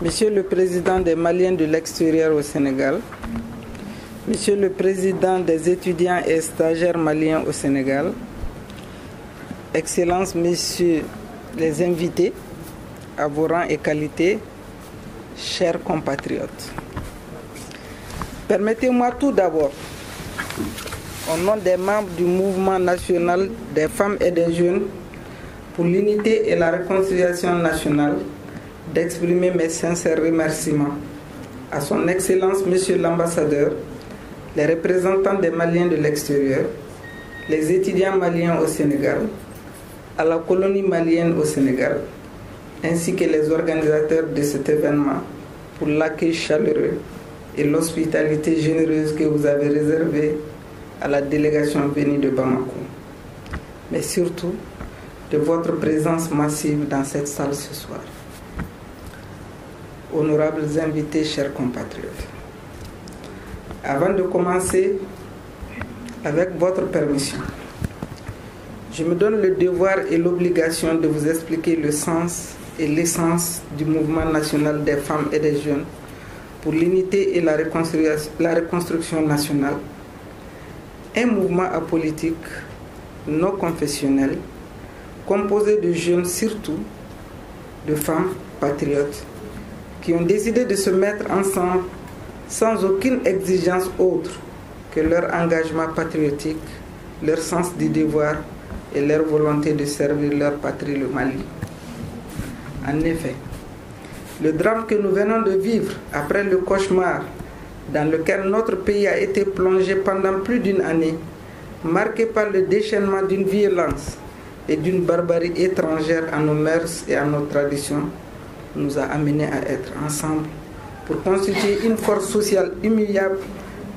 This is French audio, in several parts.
Monsieur le Président des Maliens de l'extérieur au Sénégal, Monsieur le Président des étudiants et stagiaires maliens au Sénégal, Excellences, Messieurs les invités, à vos rangs et qualités, chers compatriotes. Permettez-moi tout d'abord, au nom des membres du mouvement national des femmes et des jeunes pour l'unité et la réconciliation nationale, d'exprimer mes sincères remerciements à son Excellence, Monsieur l'Ambassadeur, les représentants des Maliens de l'extérieur, les étudiants maliens au Sénégal, à la colonie malienne au Sénégal, ainsi que les organisateurs de cet événement pour l'accueil chaleureux et l'hospitalité généreuse que vous avez réservée à la délégation venue de Bamako, mais surtout de votre présence massive dans cette salle ce soir. Honorables invités, chers compatriotes, avant de commencer, avec votre permission, je me donne le devoir et l'obligation de vous expliquer le sens et l'essence du mouvement national des femmes et des jeunes pour l'unité et la reconstruction nationale, un mouvement apolitique, non confessionnel, composé de jeunes, surtout de femmes patriotes, qui ont décidé de se mettre ensemble sans aucune exigence autre que leur engagement patriotique, leur sens du devoir et leur volonté de servir leur patrie, le Mali. En effet, le drame que nous venons de vivre après le cauchemar dans lequel notre pays a été plongé pendant plus d'une année, marqué par le déchaînement d'une violence et d'une barbarie étrangère à nos mœurs et à nos traditions, nous a amenés à être ensemble pour constituer une force sociale immuable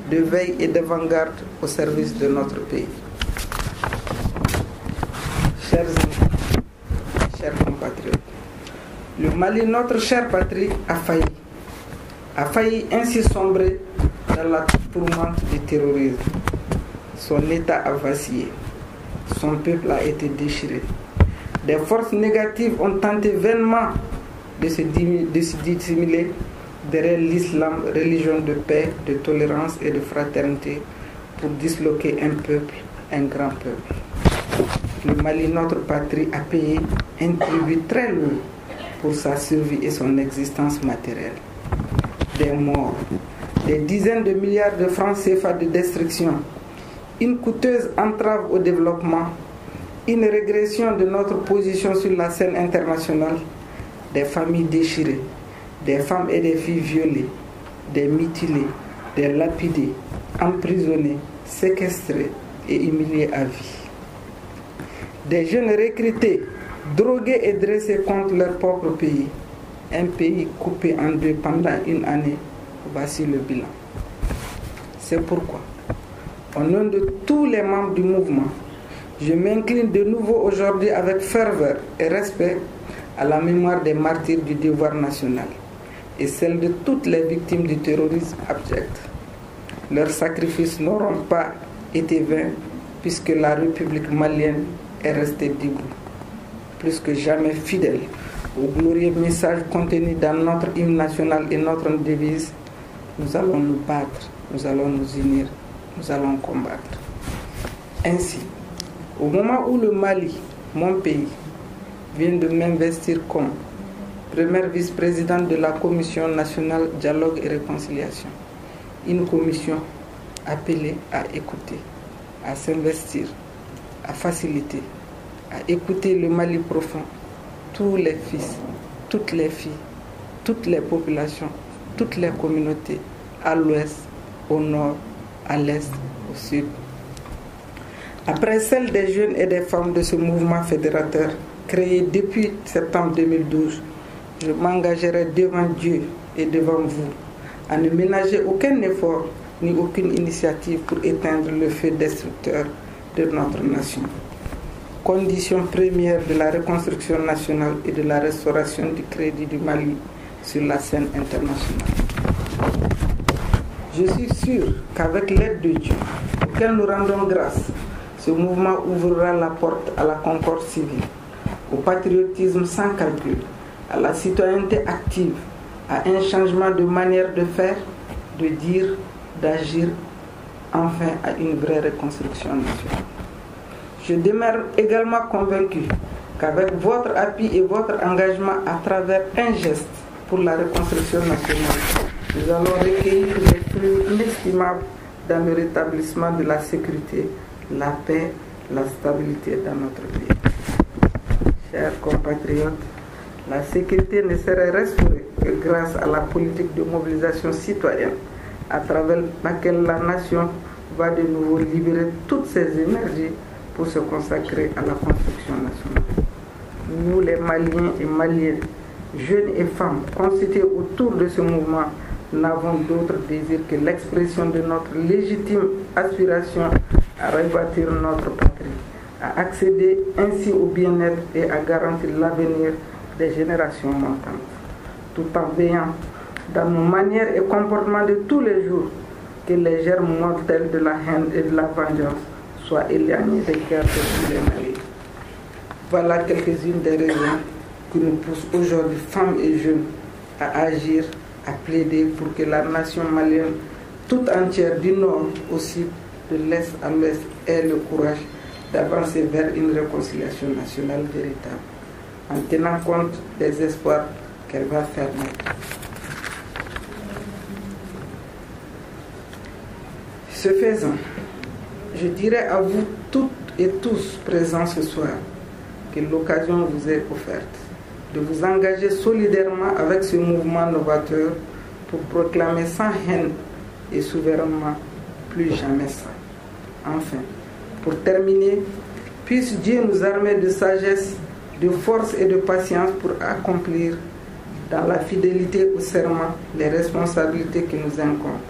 de veille et d'avant-garde au service de notre pays. Chers amis, chers compatriotes, le Mali, notre chère patrie, a failli ainsi sombrer dans la tourmente du terrorisme. Son État a vacillé, son peuple a été déchiré. Des forces négatives ont tenté vainement de se dissimuler derrière l'islam, religion de paix, de tolérance et de fraternité, pour disloquer un peuple, un grand peuple. Le Mali, notre patrie, a payé un tribut très lourd pour sa survie et son existence matérielle. Des morts, des dizaines de milliards de francs CFA de destruction, une coûteuse entrave au développement, une régression de notre position sur la scène internationale, des familles déchirées, des femmes et des filles violées, des mutilés, des lapidés, emprisonnés, séquestrés et humiliés à vie. Des jeunes recrutés, drogués et dressés contre leur propre pays. Un pays coupé en deux pendant une année. Voici le bilan. C'est pourquoi, au nom de tous les membres du mouvement, je m'incline de nouveau aujourd'hui avec ferveur et respect à la mémoire des martyrs du devoir national et celle de toutes les victimes du terrorisme abject. Leurs sacrifices n'auront pas été vains puisque la République malienne est restée debout, plus que jamais fidèle au glorieux message contenu dans notre hymne national et notre devise: nous allons nous battre, nous allons nous unir, nous allons combattre. Ainsi, au moment où le Mali, mon pays, vient de m'investir comme première vice-présidente de la Commission nationale dialogue et réconciliation, une commission appelée à écouter, à s'investir, à faciliter, à écouter le Mali profond, tous les fils, toutes les filles, toutes les populations, toutes les communautés, à l'ouest, au nord, à l'est, au sud. Après celle des jeunes et des femmes de ce mouvement fédérateur, créé depuis septembre 2012, je m'engagerai devant Dieu et devant vous à ne ménager aucun effort ni aucune initiative pour éteindre le feu destructeur de notre nation. Condition première de la reconstruction nationale et de la restauration du crédit du Mali sur la scène internationale. Je suis sûr qu'avec l'aide de Dieu, auquel nous rendons grâce, ce mouvement ouvrira la porte à la concorde civile, au patriotisme sans calcul, à la citoyenneté active, à un changement de manière de faire, de dire, d'agir, enfin à une vraie reconstruction nationale. Je demeure également convaincu qu'avec votre appui et votre engagement à travers un geste pour la reconstruction nationale, nous allons recueillir des fruits inestimables dans le rétablissement de la sécurité, la paix, la stabilité dans notre pays. Chers compatriotes, la sécurité ne serait restaurée que grâce à la politique de mobilisation citoyenne à travers laquelle la nation va de nouveau libérer toutes ses énergies pour se consacrer à la construction nationale. Nous, les Maliens et Maliennes, jeunes et femmes constitués autour de ce mouvement, n'avons d'autre désir que l'expression de notre légitime aspiration à rebâtir notre patrie, à accéder ainsi au bien-être et à garantir l'avenir des générations montantes, tout en veillant dans nos manières et comportements de tous les jours que les germes mortels de la haine et de la vengeance soient éloignés des cœurs de tous les Maliens. Voilà quelques-unes des raisons qui nous poussent aujourd'hui, femmes et jeunes, à agir, à plaider pour que la nation malienne tout entière, du nord au sud, de l'est à l'ouest, ait le courage d'avancer vers une réconciliation nationale véritable, en tenant compte des espoirs qu'elle va faire naître. Ce faisant, je dirais à vous toutes et tous présents ce soir que l'occasion vous est offerte de vous engager solidairement avec ce mouvement novateur pour proclamer sans haine et souverainement plus jamais ça. Enfin, pour terminer, puisse Dieu nous armer de sagesse, de force et de patience pour accomplir dans la fidélité au serment les responsabilités qui nous incombent,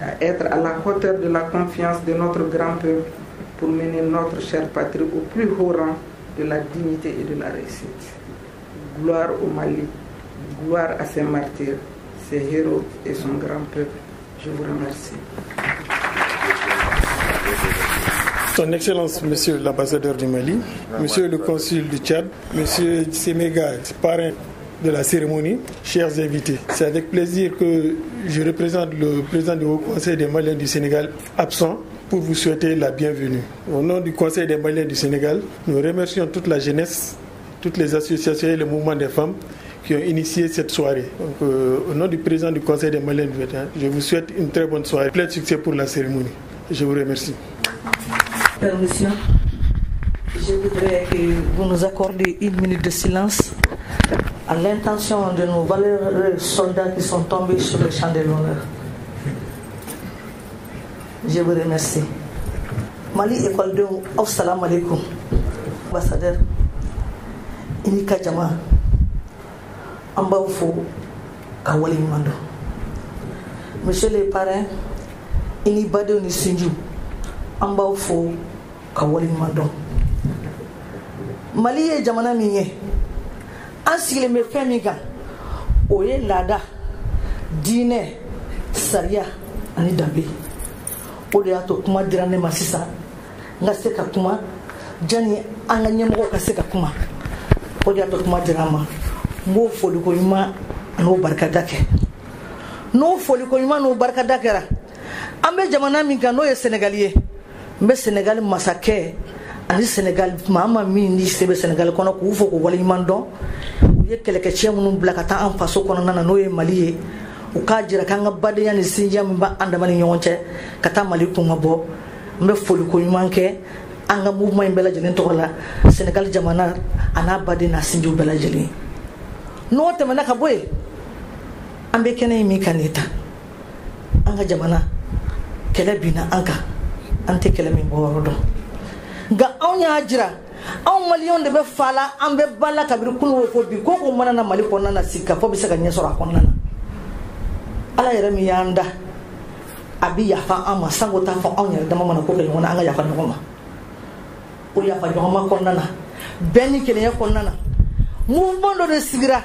à être à la hauteur de la confiance de notre grand peuple pour mener notre chère patrie au plus haut rang de la dignité et de la réussite. Gloire au Mali, gloire à ses martyrs, ses héros et son grand peuple. Je vous remercie. Son Excellence, Monsieur l'ambassadeur du Mali, Monsieur le consul du Tchad, Monsieur Semega, parrain de la cérémonie, chers invités, c'est avec plaisir que je représente le président du Haut Conseil des Maliens du Sénégal absent pour vous souhaiter la bienvenue. Au nom du Conseil des Maliens du Sénégal, nous remercions toute la jeunesse, toutes les associations et le mouvement des femmes qui ont initié cette soirée. Donc, au nom du président du Conseil des Maliens du Sénégal, je vous souhaite une très bonne soirée, plein de succès pour la cérémonie. Je vous remercie. Permission, je voudrais que vous nous accordiez une minute de silence à l'intention de nos valeureux soldats qui sont tombés sur le champ de l'honneur. Je vous remercie. Mali école de Assalamu alaikum. Ambassadeur Inika Jama Ambaufo Kawali Mando. Monsieur le parrain Ini Bado Nisinju Ambaufo Kawali Mando. Mali e jamana minye asile me femiga oye lada dine saria ani dambe o de ato kuma dirane masisa nga se ka kuma jani anga nyemgo ka se ka kuma o de ato kuma dirama mo foli ko yuma no barka dake no foli ko yuma no barka dakera ambe jamana minga no ye sénégalais mbe sénégal masake ani Sénégal mama min ni sebe Sénégal kono ko fo ko wali mando ye kele ke che munum blakata en faso kono nana no ye Mali ye o ka jira kanga bade yani sinja mba andama ni nyonche kata Mali ko ngabo mbe foli ko yumanke anga mouvement bela jelen to la Sénégal jamana ana bade na sinju bela jeli no te manaka boy ambe kene mi kanita anga jamana kele bina anka ante kele mi borodo ga anya jira on million de be fala ambe bala kabir kunu ko bi ko mana na Mali ko na sika fo bi saka nyesoro akonna na ala yere mi yanda abi ya fa ama sango ta fa on yere dama mana ko ke wona anga ya fa ngoma o ya fa ngoma konna na beni kele ya konna na mouvement de sigira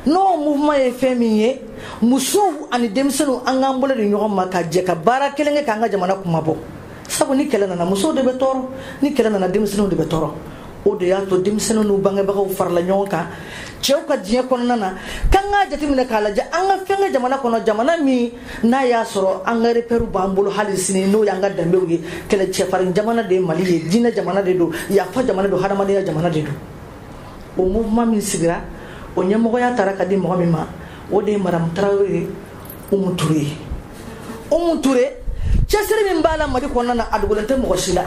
no mouvement e féminin musu ani demsenu anga mbole de ngoma ka je ka bara kele nga anga jamana kuma bo sabu ni kele na muso de betoro ni kele na demsenu de betoro o de y'a to denmisɛnninw n'u bangebagaw farala ɲɔgɔn kan cɛw ka diɲɛ kɔnɔna na k'an k'a jateminɛ k'a lajɛ an ka fɛn kɛ jamana kɔnɔ jamana min n'a y'a sɔrɔ an ka repɛriw b'an bolo hali sini n'o y'an ka danbew ye kɛlɛ cɛfarin jamana de ye Mali ye diinɛ jamana de don yafa jamana don hadamadenya jamana de don o mouvement min sigira o ɲɛmɔgɔya taara ka di mɔgɔ min ma o de ye Madame Traoré Umu Ture Umu Ture cɛsiri min b'a la Mali kɔnɔna na a dogolen tɛ mɔgɔ si la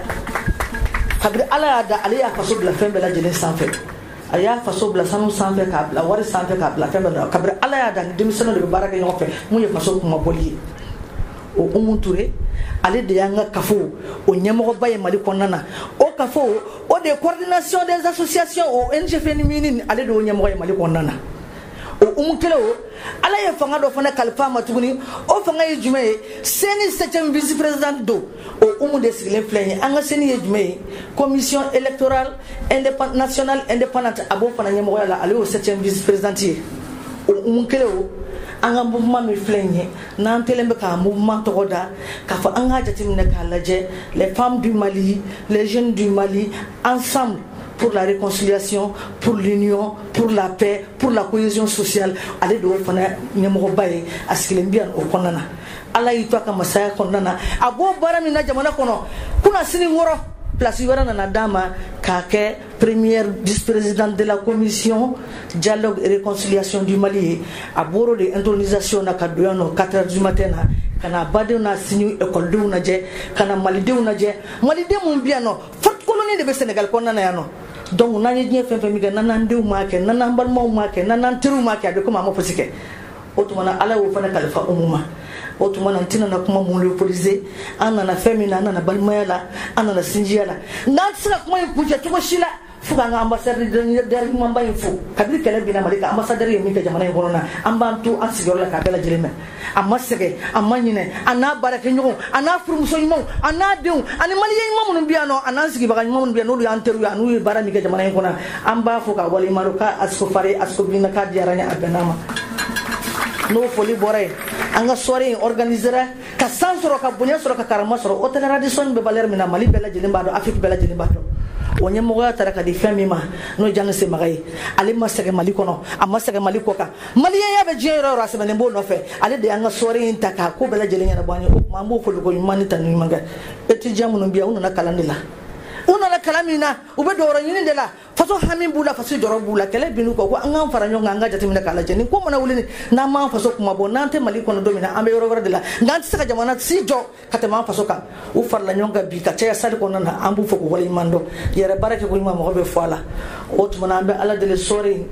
kabiri Ala y'a da ale y'a faso bila fɛn bɛɛ lajɛlen sanfɛ a y'a faso bila sanu sanfɛ k'a bila wari sanfɛ k'a bila fɛn bɛɛ la kabiri Ala y'a da ni denmisɛnninw de bɛ baara kɛ ɲɔgɔn fɛ mun ye faso kuma bɔli ye o Umu Ture ale de y'an ka kafo o ɲɛmɔgɔba ye Mali kɔnɔna na o kafo o de ye coordination des associations o ONG féminines ale de y'o ɲɛmɔgɔ ye Mali kɔnɔna na o Umu kelen o Ala ye fanga dɔ fana kalifa ma tuguni o fanga ye jumɛn ye CENI 7e vice-présidente do o Umu de sigilen filɛ ye an ka CENI ye jumɛn ye commission électorale nationale indépendante a b'o fana ɲɛmɔgɔya la ale y'o 7e vice-présidente ye o Umu kelen o an ka mouvement min filɛ ye n'an tɛlen bɛ k'a mouvement tɔgɔ da k'a fɔ an k'a jateminɛ k'a lajɛ les femmes du Mali les jeunes du Mali ensemble pour la réconciliation, pour l'union, pour la paix, pour la cohésion sociale. Ale de y'o fana ɲɛmɔgɔba ye a sigilen bi yan o kɔnɔna na Ala y'i to a ka masaya kɔnɔna na a b'o baara min na jamana kɔnɔ kunna sini wɔɔrɔ place wɛrɛ nana d'a ma k'a kɛ première vice-présidente de la commission dialogue et réconciliation du Mali ye a bɔr'o de intronisation na ka don yan nɔ 4h du matin na ka na badenw n'a sini écoledenw lajɛ ka na malidenw lajɛ maliden mun bi yan nɔ forte colonie de bɛ Sénégal kɔnɔna na yan nɔ donc n'an ye diɲɛ fɛn fɛn min kɛ n'an denw m'a kɛ n'an balimaw m'a kɛ n'an teriw m'a kɛ a bɛ komi a ma fosi kɛ o tuma na Ala y'o fana kalifa Umu ma o tuma na n tɛna na kuma monopoliser an nana fɛn min na an nana balimaya la an nana sinjiya la n'an tɛ se ka kuma in kuncɛ cogo si la fo k'an ka ambassadeur ɲumanba in fo kabini kɛlɛ binna Mali kan ambassadeur ye min kɛ jamana in kɔnɔ na an b'an to an sigiyɔrɔ la k'a bɛɛ lajɛlen mɛn a ma sɛgɛn a ma ɲinɛ a n'a baarakɛɲɔgɔnw a n'a furumuso ɲumanw a n'a denw ani maliyɛn ɲuman minnu bɛ yan nɔ a n'an sigibaga ɲuman minnu bɛ yan n'olu y'an teriw ye n'u ye baara min kɛ jamana in kɔnɔ an b'a fɔ k'a waleɲuman dɔn k'a Asiko Fare Asiko Binna k'a diyara n ye a bɛnn'a ma n'o foli bɔra yen an ka soirée in organisera ka san sɔrɔ ka bonya sɔrɔ ka karama sɔrɔ hôtel Radisson bɛ valeur min na Mali bɛɛ lajɛlen b'a dɔn Afrique bɛɛ lajɛlen b'a dɔn o ɲɛmɔgɔya taara ka di fɛn min ma n'o Jani Semaga ye ale ma sɛgɛn Mali kɔnɔ a ma sɛgɛn Mali kɔ kan maliyɛnya bɛ diɲɛ yɔrɔ o yɔrɔ a sɛbɛnnen b'o nɔfɛ ale de y'an ka soirée in ta k'a ko bɛɛ lajɛlen ɲɛnabɔ an ye o tuma an b'o foli ko ɲuman ni tanu ɲuman kɛ étudiant minnu bɛ yan u nana kalan de la u nana kalan min na u bɛ dɔwɔrɔ ɲini de la faso hami b'u la faso jɔrɔ b'u la kɛlɛ bin'u kɔ ko an k'an fara ɲɔgɔn kan an ka jateminɛ k'a lajɛ nin ko mana wuli n'an m'an faso kuma bɔ n'an tɛ Mali kɔnɔ don min na an bɛ yɔrɔ wɛrɛ de la n'an tɛ se ka jamana si jɔ ka tɛmɛ an faso kan u farala ɲɔgɔn kan bi ka caya salle kɔnɔna na an b'u fɔ k'u waleɲuman dɔn yɛrɛ baara kɛ ko ɲuman mɔgɔ bɛ fɔ a la o tuma na an bɛ Ala deli soirée in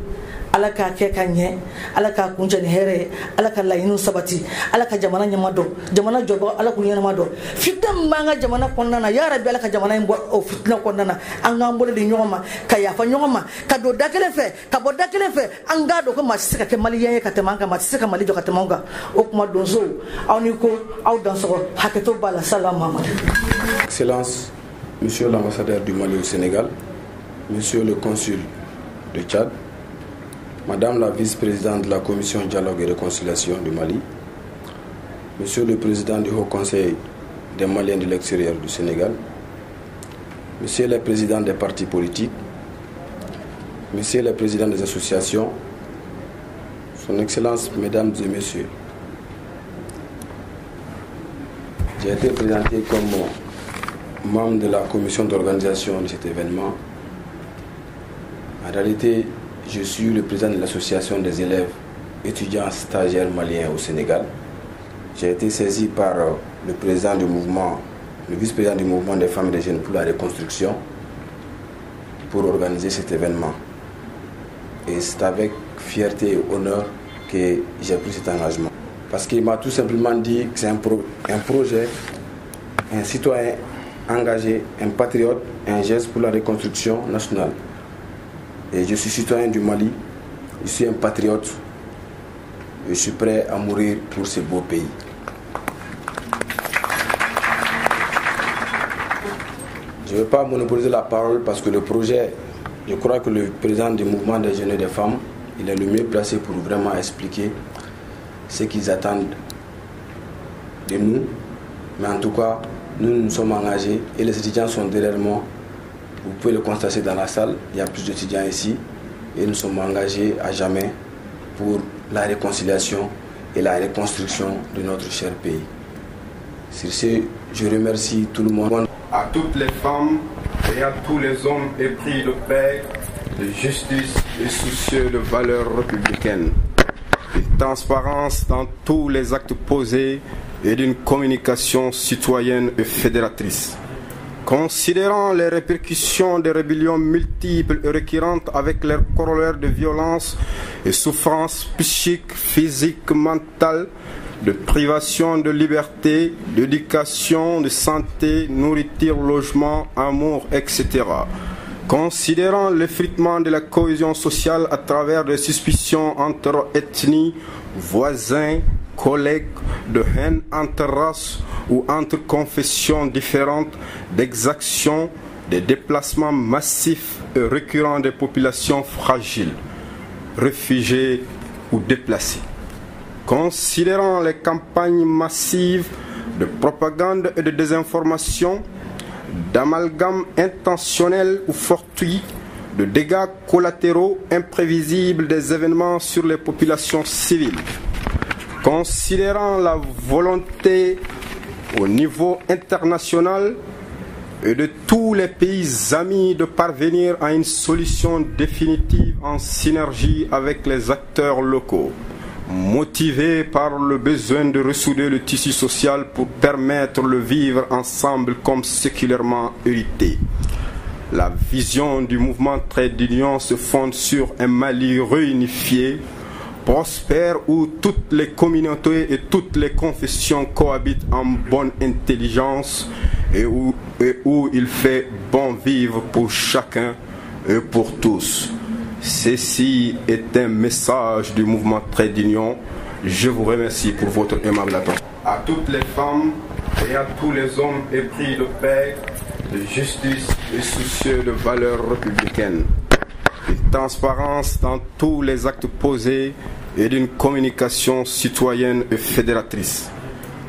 Ala k'a kɛ ka ɲɛ Ala k'a kuncɛ ni hɛrɛ ye Ala ka laɲiniw sabati Ala ka jamana ɲɛma dɔn jamana jɔbɔ Ala k'u ɲɛnama dɔn fitina min b'an ka jamana kɔnɔna na ya Rabbi Ala ka jamana in bɔ o fitina kɔnɔna na an k'an bolo di ɲɔgɔn ma ka yafa ɲɔgɔn ma ka don da kelen fɛ ka bɔ da kelen fɛ an k'a dɔn ko maa tɛ se ka kɛ maliyɛn ye ka tɛmɛ an kan maa tɛ se ka Mali jɔ ka tɛmɛ an kan o kuma donsow aw ni ko aw dansɔgɔ hakɛto b'a la salamu Mahamadu. Excellence, Monsieur l'ambassadeur du Mali au Sénégal, Monsieur le consul de Tchad, Madame la vice-présidente de la commission dialogue et réconciliation du Mali, Monsieur le président du Haut Conseil des Maliens de l'extérieur du Sénégal, Monsieur le président des partis politiques, Monsieur le président des associations, Son Excellence, Mesdames et Messieurs, j'ai été présenté comme membre de la commission d'organisation de cet événement. En réalité, je suis le président de l'association des élèves étudiants stagiaires maliens au Sénégal. J'ai été saisi par le président du mouvement, le vice-président du mouvement des femmes et des jeunes pour la reconstruction pour organiser cet événement. Et c'est avec fierté et honneur que j'ai pris cet engagement. Parce qu'il m'a tout simplement dit que c'est un projet, un citoyen engagé, un patriote, un geste pour la reconstruction nationale. Et je suis citoyen du Mali, je suis un patriote, je suis prêt à mourir pour ce beau pays. Je ne vais pas monopoliser la parole parce que le projet, je crois que le président du mouvement des jeunes et des femmes, il est le mieux placé pour vraiment expliquer ce qu'ils attendent de nous. Mais en tout cas, nous nous sommes engagés et les étudiants sont derrière moi Vous pouvez le constater dans la salle, il y a plus d'étudiants ici et nous sommes engagés à jamais pour la réconciliation et la reconstruction de notre cher pays. Sur ce, je remercie tout le monde. À toutes les femmes et à tous les hommes épris de paix, de justice et soucieux de valeurs républicaines, d'une transparence dans tous les actes posés et d'une communication citoyenne et fédératrice. Considérant les répercussions des rébellions multiples et récurrentes avec leurs corollaires de violence et souffrances psychiques, physiques, mentales, de privation de liberté, d'éducation, de santé, nourriture, logement, amour, etc. Considérant l'effritement de la cohésion sociale à travers des suspicions entre ethnies, voisins, collègues, de haine entre races ou entre confessions différentes, d'exactions, des déplacements massifs et récurrents des populations fragiles, réfugiées ou déplacées. Considérant les campagnes massives de propagande et de désinformation, d'amalgames intentionnels ou fortuits, de dégâts collatéraux imprévisibles des événements sur les populations civiles. Considérant la volonté au niveau international et de tous les pays amis de parvenir à une solution définitive en synergie avec les acteurs locaux, motivés par le besoin de ressouder le tissu social pour permettre le vivre ensemble comme séculairement hérité. La vision du mouvement Trade d'Union se fonde sur un Mali réunifié, prospère, où toutes les communautés et toutes les confessions cohabitent en bonne intelligence et où il fait bon vivre pour chacun et pour tous. Ceci est un message du mouvement Trade d'Union. Je vous remercie pour votre aimable attention. À toutes les femmes et à tous les hommes épris de paix, de justice et soucieux de valeurs républicaines, d'une transparence dans tous les actes posés et d'une communication citoyenne et fédératrice.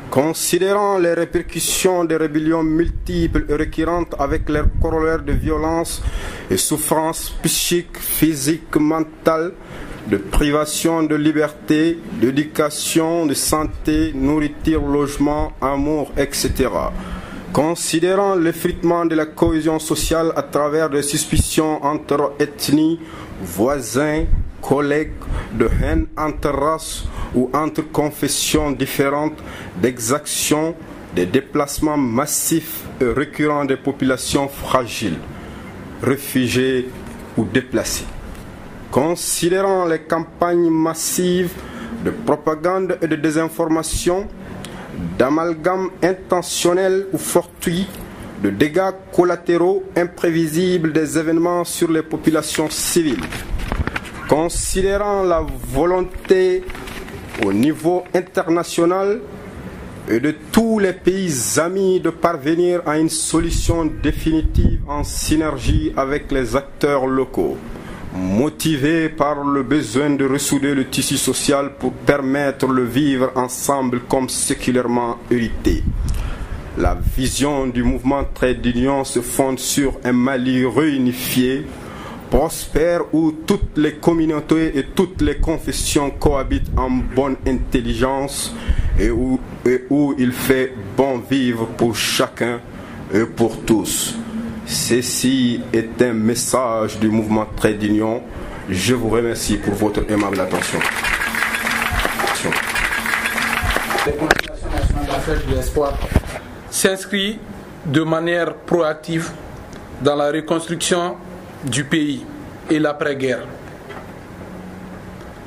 Considérant les répercussions des rébellions multiples et récurrentes avec leurs corollaires de violence et souffrances psychiques, physiques, mentales, de privation de liberté, d'éducation, de santé, nourriture, logement, amour, etc. Considérant l'effritement de la cohésion sociale à travers des suspicions entre ethnies, voisins, collègues, de haine entre races ou entre confessions différentes, d'exactions, des déplacements massifs et récurrents des populations fragiles, réfugiées ou déplacées. Considérant les campagnes massives de propagande et de désinformation, d'amalgames intentionnels ou fortuits, de dégâts collatéraux imprévisibles des événements sur les populations civiles. Considérant la volonté au niveau international et de tous les pays amis de parvenir à une solution définitive en synergie avec les acteurs locaux, motivés par le besoin de ressouder le tissu social pour permettre le vivre ensemble comme séculairement hérité. La vision du mouvement Trade d'Union se fonde sur un Mali réunifié, prospère, où toutes les communautés et toutes les confessions cohabitent en bonne intelligence et où il fait bon vivre pour chacun et pour tous. Ceci est un message du mouvement Trade d'Union. Je vous remercie pour votre aimable attention. La Consultation nationale d'affaires de l'espoir s'inscrit de manière proactive dans la reconstruction du pays et l'après-guerre.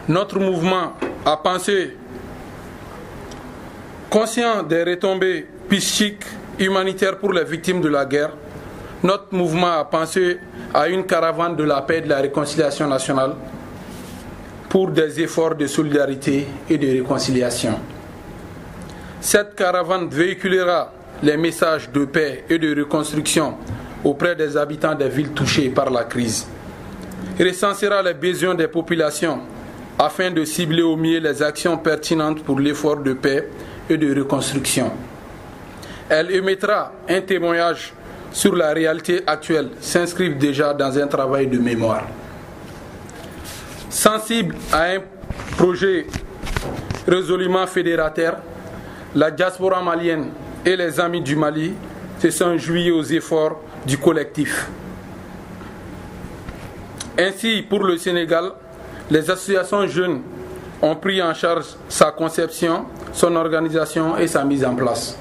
Notre mouvement a pensé, conscient des retombées psychiques humanitaires pour les victimes de la guerre, notre mouvement a pensé à une caravane de la paix et de la réconciliation nationale pour des efforts de solidarité et de réconciliation. Cette caravane véhiculera les messages de paix et de reconstruction auprès des habitants des villes touchées par la crise, recensera les besoins des populations afin de cibler au mieux les actions pertinentes pour l'effort de paix et de reconstruction. Elle émettra un témoignage sur la réalité actuelle s'inscrivent déjà dans un travail de mémoire. Sensible à un projet résolument fédérateur, la diaspora malienne et les amis du Mali se sont joints aux efforts du collectif. Ainsi, pour le Sénégal, les associations jeunes ont pris en charge sa conception, son organisation et sa mise en place.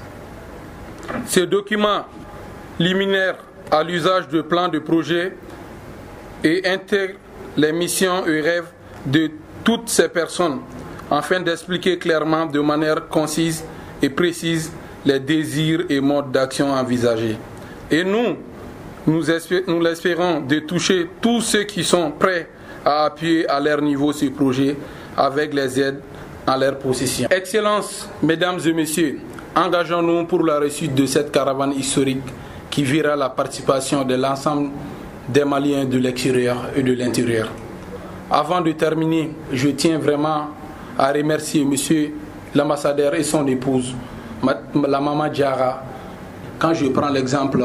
Ce document liminaire à l'usage de plans de projet et intègre les missions et rêves de toutes ces personnes afin d'expliquer clairement de manière concise et précise les désirs et modes d'action envisagés. Et nous l'espérons de toucher tous ceux qui sont prêts à appuyer à leur niveau ce projet avec les aides en leur possession. Excellences, mesdames et messieurs, engageons-nous pour la réussite de cette caravane historique qui verra la participation de l'ensemble des Maliens de l'extérieur et de l'intérieur. Avant de terminer, je tiens vraiment à remercier monsieur l'ambassadeur et son épouse, la maman Diara. Quand je prends l'exemple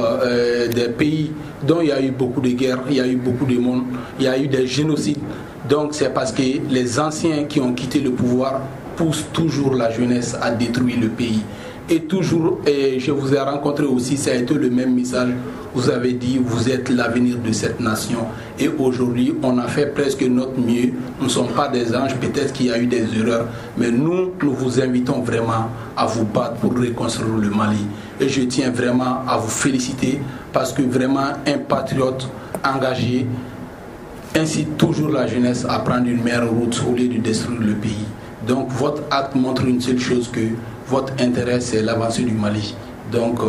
des pays dont il y a eu beaucoup de guerres, il y a eu beaucoup de monde, il y a eu des génocides, donc c'est parce que les anciens qui ont quitté le pouvoir poussent toujours la jeunesse à détruire le pays. Et toujours, et je vous ai rencontré aussi, ça a été le même message. Vous avez dit, vous êtes l'avenir de cette nation. Et aujourd'hui, on a fait presque notre mieux. Nous ne sommes pas des anges, peut-être qu'il y a eu des erreurs. Mais nous vous invitons vraiment à vous battre pour reconstruire le Mali. Et je tiens vraiment à vous féliciter parce que vraiment un patriote engagé incite toujours la jeunesse à prendre une meilleure route au lieu de détruire le pays. Donc votre acte montre une seule chose, que votre intérêt c'est l'avancée du Mali. Donc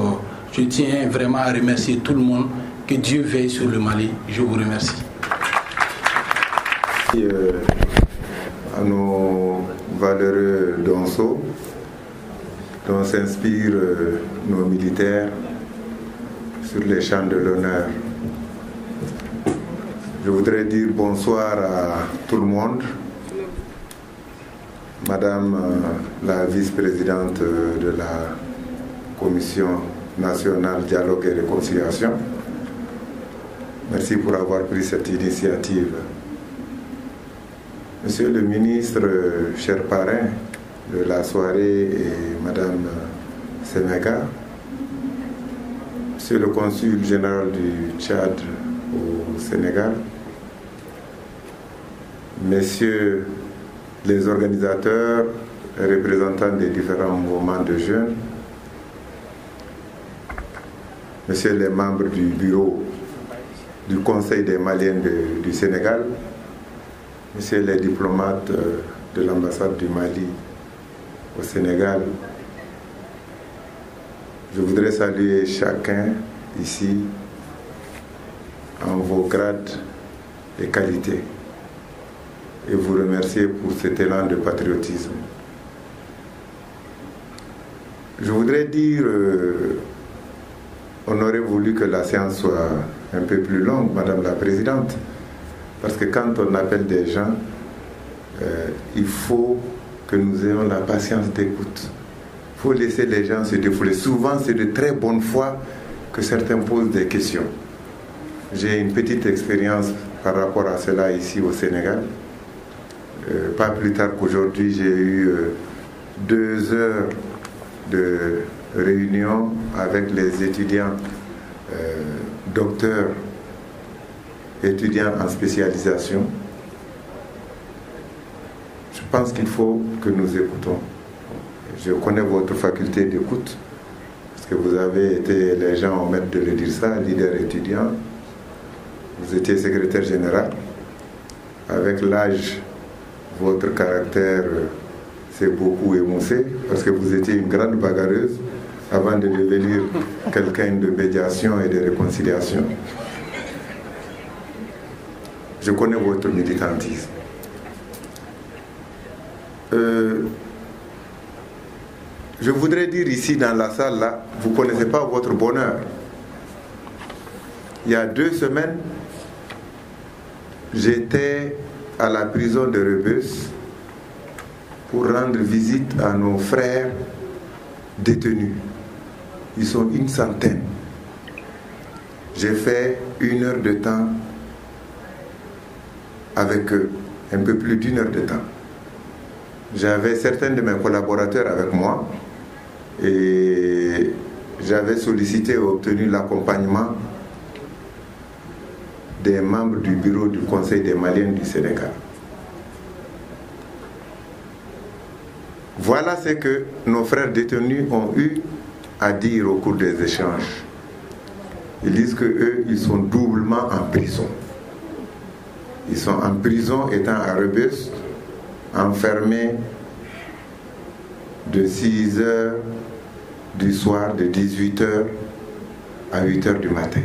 je tiens vraiment à remercier tout le monde. Que Dieu veille sur le Mali. Je vous remercie. À nos valeureux donceaux dont s'inspirent nos militaires sur les champs de l'honneur. Je voudrais dire bonsoir à tout le monde. Madame la vice-présidente de la Commission nationale Dialogue et Réconciliation, merci pour avoir pris cette initiative. Monsieur le ministre, cher parrain de la soirée, et Madame Séméga, Monsieur le consul général du Tchad au Sénégal, Messieurs les organisateurs et représentants des différents mouvements de jeunes, Messieurs les membres du bureau du Conseil des Maliens du Sénégal, Messieurs les diplomates de l'ambassade du Mali au Sénégal, je voudrais saluer chacun ici en vos grades et qualités et vous remercier pour cet élan de patriotisme. Je voudrais dire, on aurait voulu que la séance soit un peu plus longue, Madame la Présidente, parce que quand on appelle des gens, il faut que nous ayons la patience d'écoute. Il faut laisser les gens se défouler. Souvent, c'est de très bonne foi que certains posent des questions. J'ai une petite expérience par rapport à cela ici au Sénégal. Pas plus tard qu'aujourd'hui, j'ai eu 2 heures de réunion avec les étudiants, docteurs, étudiants en spécialisation. Je pense qu'il faut que nous écoutons. Je connais votre faculté d'écoute, parce que vous avez été, les gens omettent de le dire ça, leader étudiant. Vous étiez secrétaire général. Avec l'âge, votre caractère s'est beaucoup émoussé, parce que vous étiez une grande bagarreuse avant de devenir quelqu'un de médiation et de réconciliation. Je connais votre militantisme. Je voudrais dire ici dans la salle là, vous ne connaissez pas votre bonheur. Il y a 2 semaines, j'étais à la prison de Rebeuss pour rendre visite à nos frères détenus. Ils sont une centaine. J'ai fait 1 heure de temps avec eux, un peu plus d'1 heure de temps. J'avais certains de mes collaborateurs avec moi et j'avais sollicité et obtenu l'accompagnement des membres du bureau du Conseil des Maliens du Sénégal. Voilà ce que nos frères détenus ont eu à dire au cours des échanges. Ils disent qu'eux, ils sont doublement en prison. Ils sont en prison étant à Rebus, enfermés de 6 heures du soir, de 18 heures à 8 heures du matin.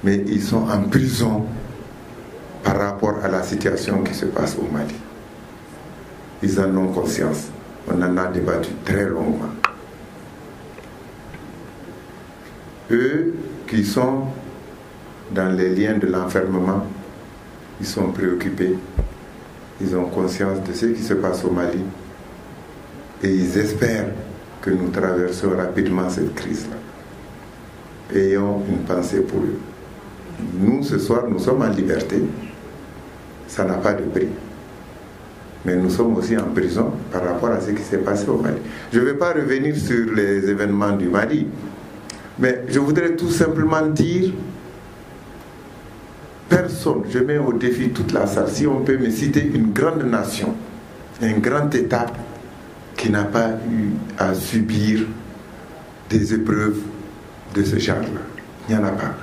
Mais ils sont en prison par rapport à la situation qui se passe au Mali. Ils en ont conscience. On en a débattu très longuement. Eux qui sont dans les liens de l'enfermement, ils sont préoccupés. Ils ont conscience de ce qui se passe au Mali. Et ils espèrent que nous traversons rapidement cette crise-là. Ayons une pensée pour eux. Nous, ce soir, nous sommes en liberté. Ça n'a pas de prix. Mais nous sommes aussi en prison par rapport à ce qui s'est passé au Mali. Je ne vais pas revenir sur les événements du Mali, mais je voudrais tout simplement dire, personne, je mets au défi toute la salle, si on peut me citer une grande nation, un grand État qui n'a pas eu à subir des épreuves de ce genre-là. Il n'y en a pas.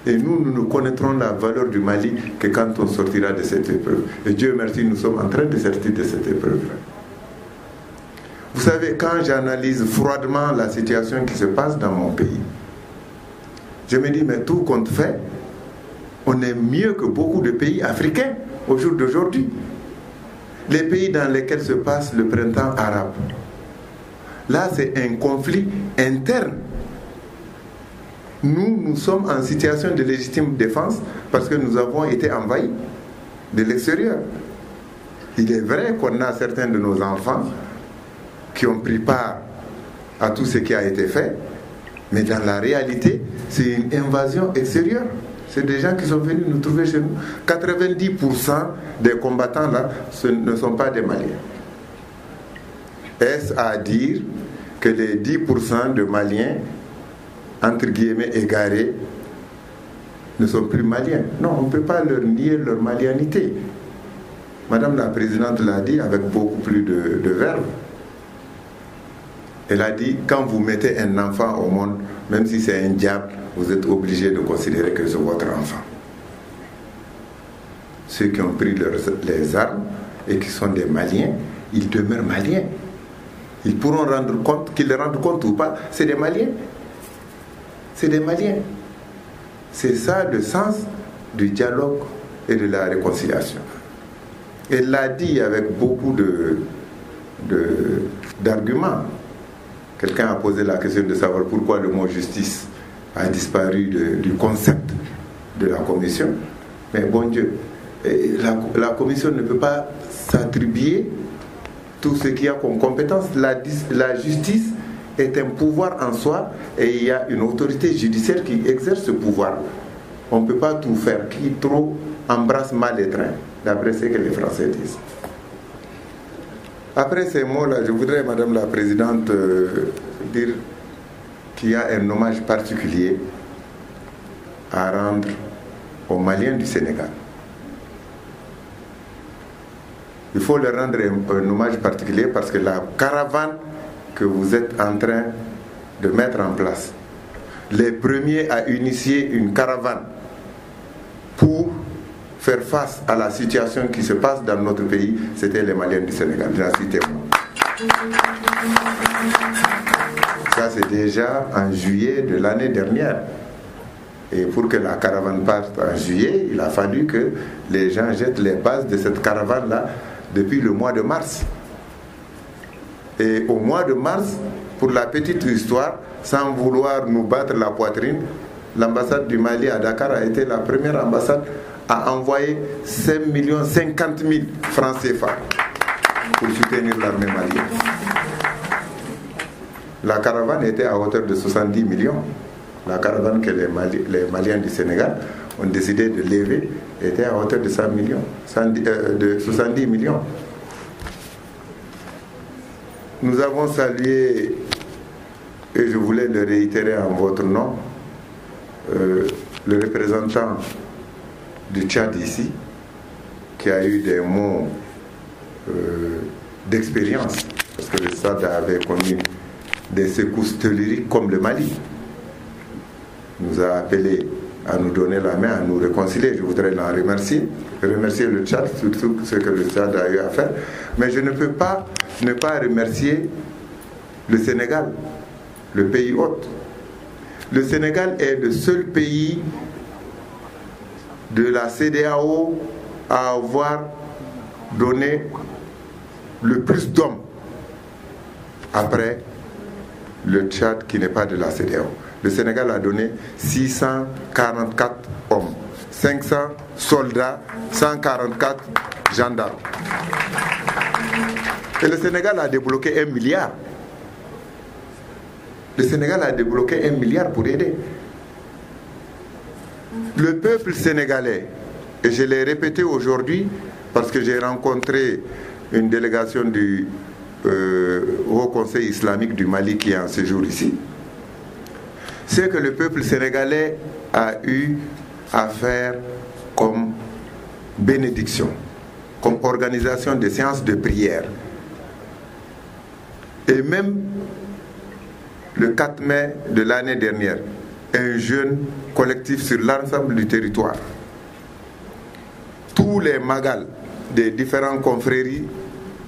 Et nous ne connaîtrons la valeur du Mali que quand on sortira de cette épreuve. Et Dieu merci, nous sommes en train de sortir de cette épreuve-là. Vous savez, quand j'analyse froidement la situation qui se passe dans mon pays, je me dis, mais tout compte fait, on est mieux que beaucoup de pays africains au jour d'aujourd'hui. Les pays dans lesquels se passe le printemps arabe. Là, c'est un conflit interne. Nous sommes en situation de légitime défense parce que nous avons été envahis de l'extérieur. Il est vrai qu'on a certains de nos enfants qui ont pris part à tout ce qui a été fait, mais dans la réalité, c'est une invasion extérieure. C'est des gens qui sont venus nous trouver chez nous. 90% des combattants là, ce ne sont pas des Maliens. Est-ce à dire que les 10% de Maliens, entre guillemets égarés, ne sont plus maliens? Non, on ne peut pas leur nier leur malianité. Madame la Présidente l'a dit avec beaucoup plus de verve. Elle a dit, quand vous mettez un enfant au monde, même si c'est un diable, vous êtes obligé de considérer que c'est votre enfant. Ceux qui ont pris les armes et qui sont des Maliens, ils demeurent Maliens. Ils pourront rendre compte, qu'ils le rendent compte ou pas, c'est des Maliens. C'est des Maliens. C'est ça le sens du dialogue et de la réconciliation. Elle l'a dit avec beaucoup d'arguments. Quelqu'un a posé la question de savoir pourquoi le mot justice a disparu du concept de la commission. Mais bon Dieu, la commission ne peut pas s'attribuer tout ce qu'il y a comme compétence. La justice est un pouvoir en soi et il y a une autorité judiciaire qui exerce ce pouvoir. On ne peut pas tout faire. Qui trop embrasse mal les trains, d'après ce que les Français disent. Après ces mots-là, je voudrais, Madame la Présidente, dire qu'il y a un hommage particulier à rendre aux Maliens du Sénégal. Il faut leur rendre un hommage particulier parce que la caravane que vous êtes en train de mettre en place, les premiers à initier une caravane pour faire face à la situation qui se passe dans notre pays, c'était les Maliens du Sénégal. J'en suis témoin. Ça, c'est déjà en juillet de l'année dernière. Et pour que la caravane parte en juillet, il a fallu que les gens jettent les bases de cette caravane-là depuis le mois de mars. Et au mois de mars, pour la petite histoire, sans vouloir nous battre la poitrine, l'ambassade du Mali à Dakar a été la première ambassade à envoyer 5 50 000 francs CFA pour soutenir l'armée malienne. La caravane était à hauteur de 70 millions. La caravane que les Maliens du Sénégal ont décidé de lever était à hauteur de 100 millions, de 70 millions. Nous avons salué, et je voulais le réitérer en votre nom, le représentant du Tchad ici, qui a eu des mots d'expérience, parce que le Tchad avait connu des secousses telluriques comme le Mali. Il nous a appelé à nous donner la main, à nous réconcilier. Je voudrais l'en remercier le Tchad, surtout ce que le Tchad a eu à faire. Mais je ne peux pas ne pas remercier le Sénégal, le pays hôte. Le Sénégal est le seul pays de la CEDEAO à avoir donné le plus d'hommes après le Tchad qui n'est pas de la CEDEAO. Le Sénégal a donné 644 hommes, 500 soldats, 144 gendarmes. Et le Sénégal a débloqué 1 milliard. Le Sénégal a débloqué 1 milliard pour aider. Le peuple sénégalais, et je l'ai répété aujourd'hui parce que j'ai rencontré une délégation du Haut Conseil islamique du Mali qui est en séjour ici, c'est que le peuple sénégalais a eu à faire comme bénédiction, comme organisation de séances de prière. Et même le 4 mai de l'année dernière, un jeûne collectif sur l'ensemble du territoire. Tous les magals des différentes confréries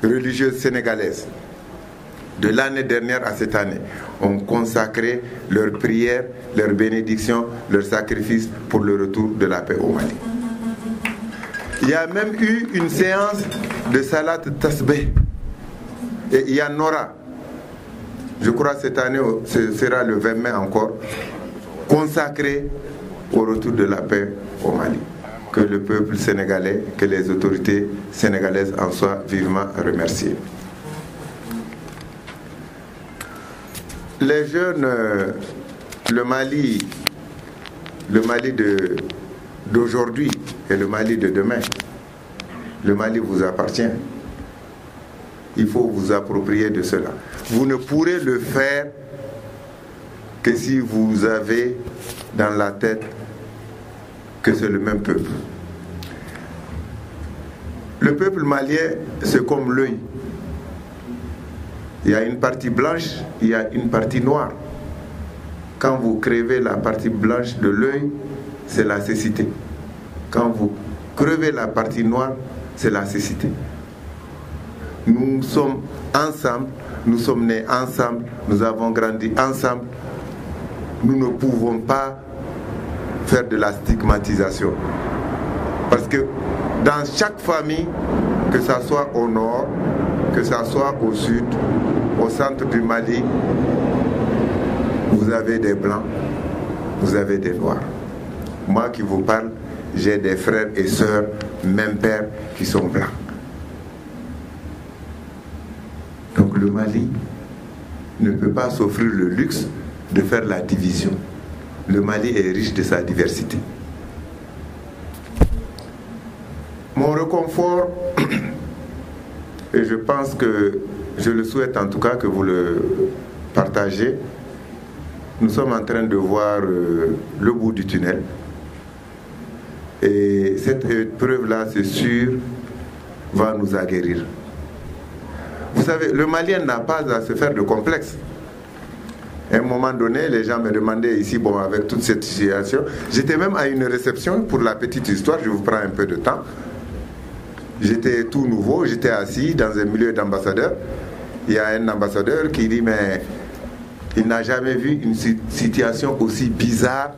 religieuses sénégalaises de l'année dernière à cette année ont consacré leurs prières, leurs bénédictions, leurs sacrifices pour le retour de la paix au Mali. Il y a même eu une séance de Salat Tasbih, et il y en aura, je crois cette année, ce sera le 20 mai encore, consacré au retour de la paix au Mali. Que le peuple sénégalais, que les autorités sénégalaises en soient vivement remerciées. Les jeunes, le Mali d'aujourd'hui et le Mali de demain, le Mali vous appartient. Il faut vous approprier de cela. Vous ne pourrez le faire que si vous avez dans la tête que c'est le même peuple. Le peuple malien, c'est comme l'œil. Il y a une partie blanche, il y a une partie noire. Quand vous crevez la partie blanche de l'œil, c'est la cécité. Quand vous crevez la partie noire, c'est la cécité. Nous sommes ensemble, nous sommes nés ensemble, nous avons grandi ensemble. Nous ne pouvons pas faire de la stigmatisation. Parce que dans chaque famille, que ce soit au nord, que ce soit au sud, au centre du Mali, vous avez des blancs, vous avez des noirs. Moi qui vous parle, j'ai des frères et sœurs, même père, qui sont blancs. Donc le Mali ne peut pas s'offrir le luxe de faire la division. Le Mali est riche de sa diversité. Mon réconfort, et je pense que je le souhaite en tout cas que vous le partagez, nous sommes en train de voir le bout du tunnel. Et cette épreuve-là, c'est sûr, va nous aguerrir. Vous savez, le Malien n'a pas à se faire de complexe. À un moment donné, les gens me demandaient ici, bon, avec toute cette situation, j'étais même à une réception, pour la petite histoire, je vous prends un peu de temps. J'étais tout nouveau, j'étais assis dans un milieu d'ambassadeurs. Il y a un ambassadeur qui dit, mais il n'a jamais vu une situation aussi bizarre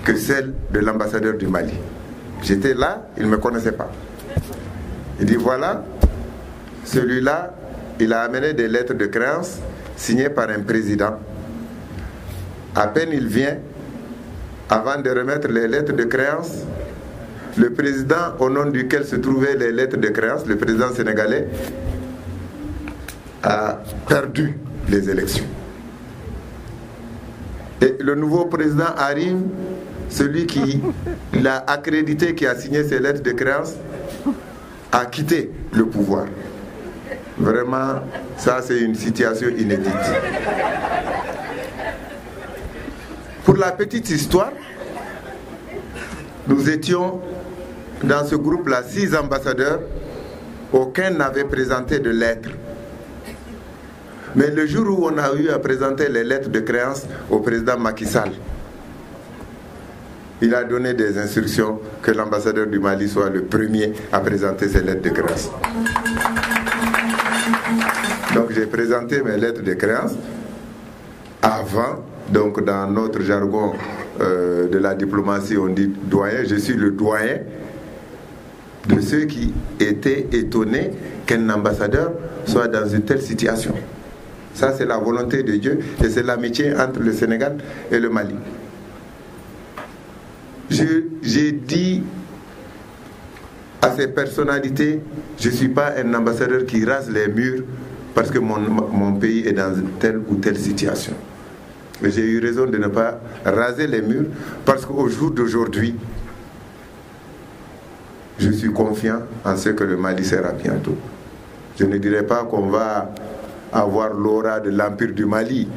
que celle de l'ambassadeur du Mali. J'étais là, il ne me connaissait pas. Il dit, voilà, celui-là, il a amené des lettres de créance signées par un président. À peine il vient, avant de remettre les lettres de créance, le président au nom duquel se trouvaient les lettres de créance, le président sénégalais, a perdu les élections. Et le nouveau président arrive, celui qui l'a accrédité, qui a signé ses lettres de créance, a quitté le pouvoir. Vraiment, ça c'est une situation inédite. Pour la petite histoire, nous étions dans ce groupe-là 6 ambassadeurs, aucun n'avait présenté de lettres. Mais le jour où on a eu à présenter les lettres de créance au président Macky Sall, il a donné des instructions que l'ambassadeur du Mali soit le premier à présenter ses lettres de créance. Donc j'ai présenté mes lettres de créance avant, donc dans notre jargon de la diplomatie on dit doyen, je suis le doyen de ceux qui étaient étonnés qu'un ambassadeur soit dans une telle situation. Ça c'est la volonté de Dieu et c'est l'amitié entre le Sénégal et le Mali. J'ai dit à ces personnalités, je ne suis pas un ambassadeur qui rase les murs parce que mon pays est dans telle ou telle situation. Mais j'ai eu raison de ne pas raser les murs parce qu'au jour d'aujourd'hui, je suis confiant en ce que le Mali sera bientôt. Je ne dirais pas qu'on va avoir l'aura de l'Empire du Mali,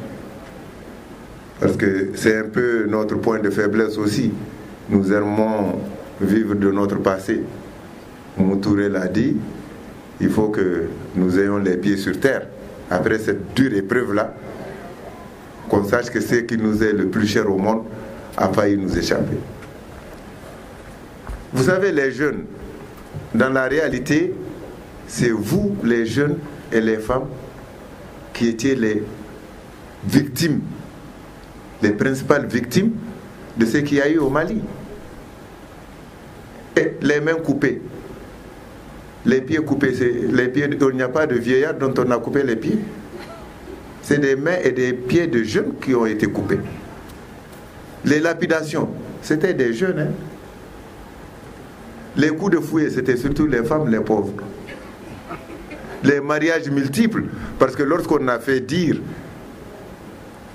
parce que c'est un peu notre point de faiblesse aussi. Nous aimons vivre de notre passé. Moutouré l'a dit, il faut que nous ayons les pieds sur terre. Après cette dure épreuve-là, qu'on sache que ce qui nous est le plus cher au monde a failli nous échapper. Vous savez, les jeunes, dans la réalité, c'est vous, les jeunes et les femmes, qui étiez les victimes, les principales victimes de ce qu'il y a eu au Mali. Et les mains coupées, les pieds coupés, il n'y a pas de vieillard dont on a coupé les pieds. C'est des mains et des pieds de jeunes qui ont été coupés. Les lapidations, c'était des jeunes. Hein? Les coups de fouet, c'était surtout les femmes, les pauvres. Les mariages multiples, parce que lorsqu'on a fait dire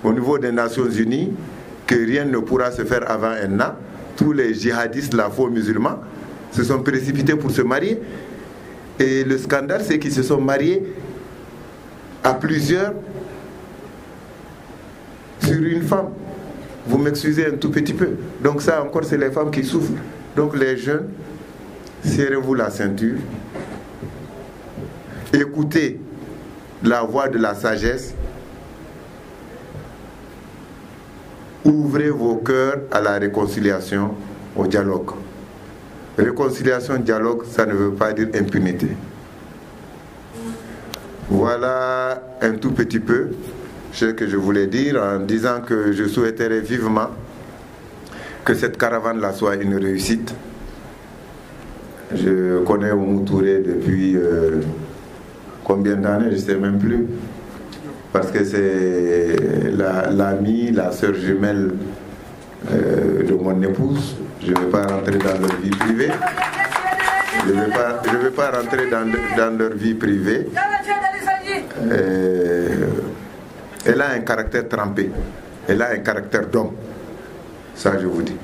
au niveau des Nations Unies que rien ne pourra se faire avant un an, tous les djihadistes, la faux musulmans, se sont précipités pour se marier. Et le scandale, c'est qu'ils se sont mariés à plusieurs sur une femme. Vous m'excusez un tout petit peu. Donc ça encore, c'est les femmes qui souffrent. Donc les jeunes, serrez-vous la ceinture. Écoutez la voix de la sagesse. Ouvrez vos cœurs à la réconciliation, au dialogue. Réconciliation, dialogue, ça ne veut pas dire impunité. Voilà un tout petit peu ce que je voulais dire en disant que je souhaiterais vivement que cette caravane-là soit une réussite. Je connais Oumou Touré depuis combien d'années, je ne sais même plus. Parce que c'est l'amie, la sœur jumelle de mon épouse. Je ne vais pas rentrer dans leur vie privée. Je ne vais pas rentrer dans leur vie privée. Elle a un caractère trempé. Elle a un caractère d'homme. Ça, je vous dis.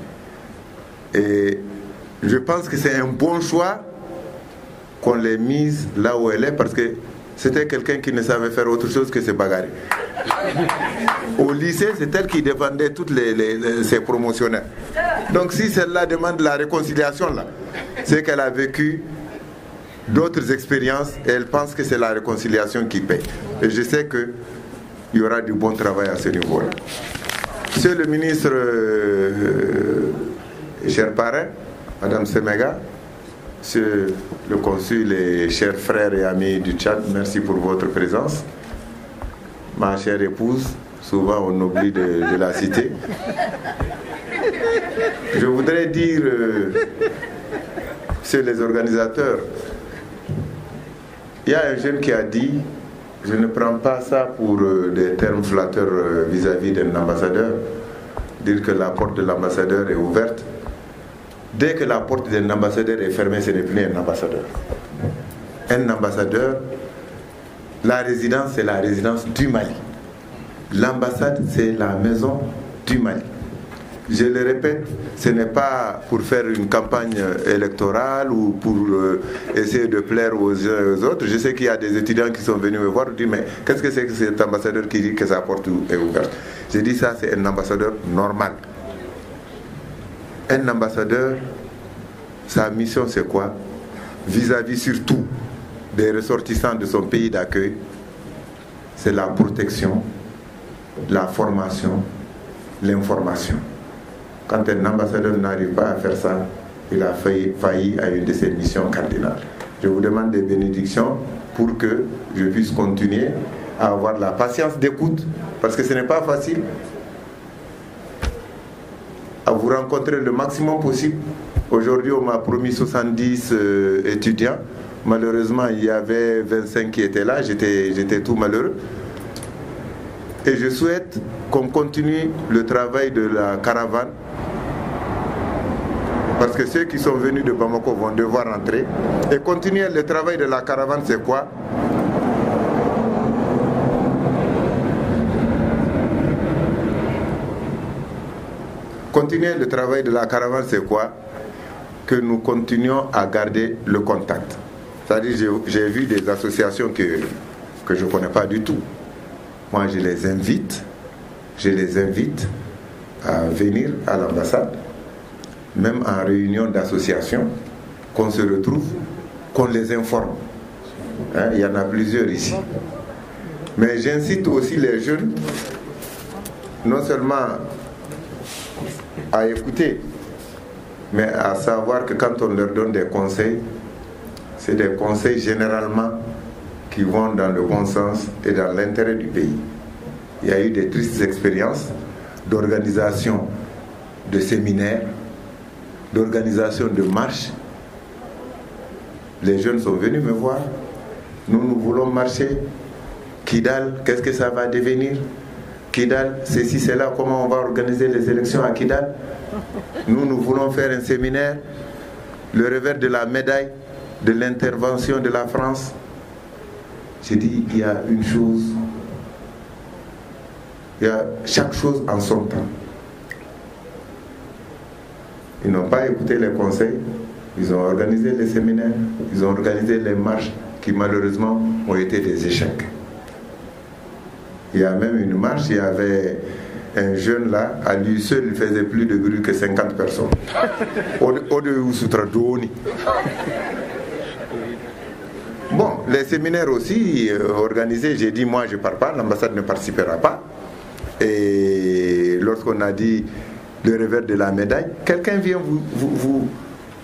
Et je pense que c'est un bon choix qu'on l'ait mise là où elle est, parce que c'était quelqu'un qui ne savait faire autre chose que se bagarrer. Au lycée, c'est elle qui défendait toutes ses promotionnaires. Donc si celle-là demande la réconciliation, là, c'est qu'elle a vécu d'autres expériences et elle pense que c'est la réconciliation qui paye. Et je sais qu'il y aura du bon travail à ce niveau-là. Monsieur le ministre, cher parrain, Madame Semega, Monsieur le consul et chers frères et amis du Tchad, merci pour votre présence. Ma chère épouse, souvent on oublie de la citer. Je voudrais dire, monsieur les organisateurs, il y a un jeune qui a dit, je ne prends pas ça pour des termes flatteurs vis-à-vis d'un ambassadeur, dire que la porte de l'ambassadeur est ouverte. Dès que la porte d'un ambassadeur est fermée, ce n'est plus un ambassadeur. Un ambassadeur, la résidence, c'est la résidence du Mali. L'ambassade, c'est la maison du Mali. Je le répète, ce n'est pas pour faire une campagne électorale ou pour essayer de plaire aux uns et aux autres. Je sais qu'il y a des étudiants qui sont venus me voir et disent mais qu'est-ce que c'est que cet ambassadeur qui dit que sa porte est ouverte? J'ai dit ça, c'est un ambassadeur normal. Un ambassadeur, sa mission c'est quoi? Vis-à-vis surtout des ressortissants de son pays d'accueil, c'est la protection, la formation, l'information. Quand un ambassadeur n'arrive pas à faire ça, il a failli à une de ses missions cardinales. Je vous demande des bénédictions pour que je puisse continuer à avoir la patience d'écoute, parce que ce n'est pas facile à vous rencontrer le maximum possible. Aujourd'hui, on m'a promis 70 étudiants. Malheureusement, il y avait 25 qui étaient là. J'étais tout malheureux. Et je souhaite qu'on continue le travail de la caravane, parce que ceux qui sont venus de Bamako vont devoir rentrer. Et continuer le travail de la caravane, c'est quoi? Continuer le travail de la caravane, c'est quoi? Que nous continuions à garder le contact. C'est-à-dire, j'ai vu des associations que je ne connais pas du tout. Moi, je les invite à venir à l'ambassade, même en réunion d'association, qu'on se retrouve, qu'on les informe. Hein, il y en a plusieurs ici. Mais j'incite aussi les jeunes, non seulement à écouter, mais à savoir que quand on leur donne des conseils, c'est des conseils généralement qui vont dans le bon sens et dans l'intérêt du pays. Il y a eu des tristes expériences d'organisation de séminaires, d'organisation de marches. Les jeunes sont venus me voir. Nous voulons marcher. Kidal, qu'est-ce que ça va devenir? Kidal, ceci, c'est là, comment on va organiser les élections à Kidal? Nous voulons faire un séminaire, le revers de la médaille de l'intervention de la France. J'ai dit, il y a une chose, il y a chaque chose en son temps. Ils n'ont pas écouté les conseils, ils ont organisé les séminaires, ils ont organisé les marches qui malheureusement ont été des échecs. Il y a même une marche, il y avait un jeune là, à lui seul, il faisait plus de bruit que 50 personnes. Bon, les séminaires aussi organisés, j'ai dit moi je ne pars pas, l'ambassade ne participera pas. Et lorsqu'on a dit le revers de la médaille, quelqu'un vient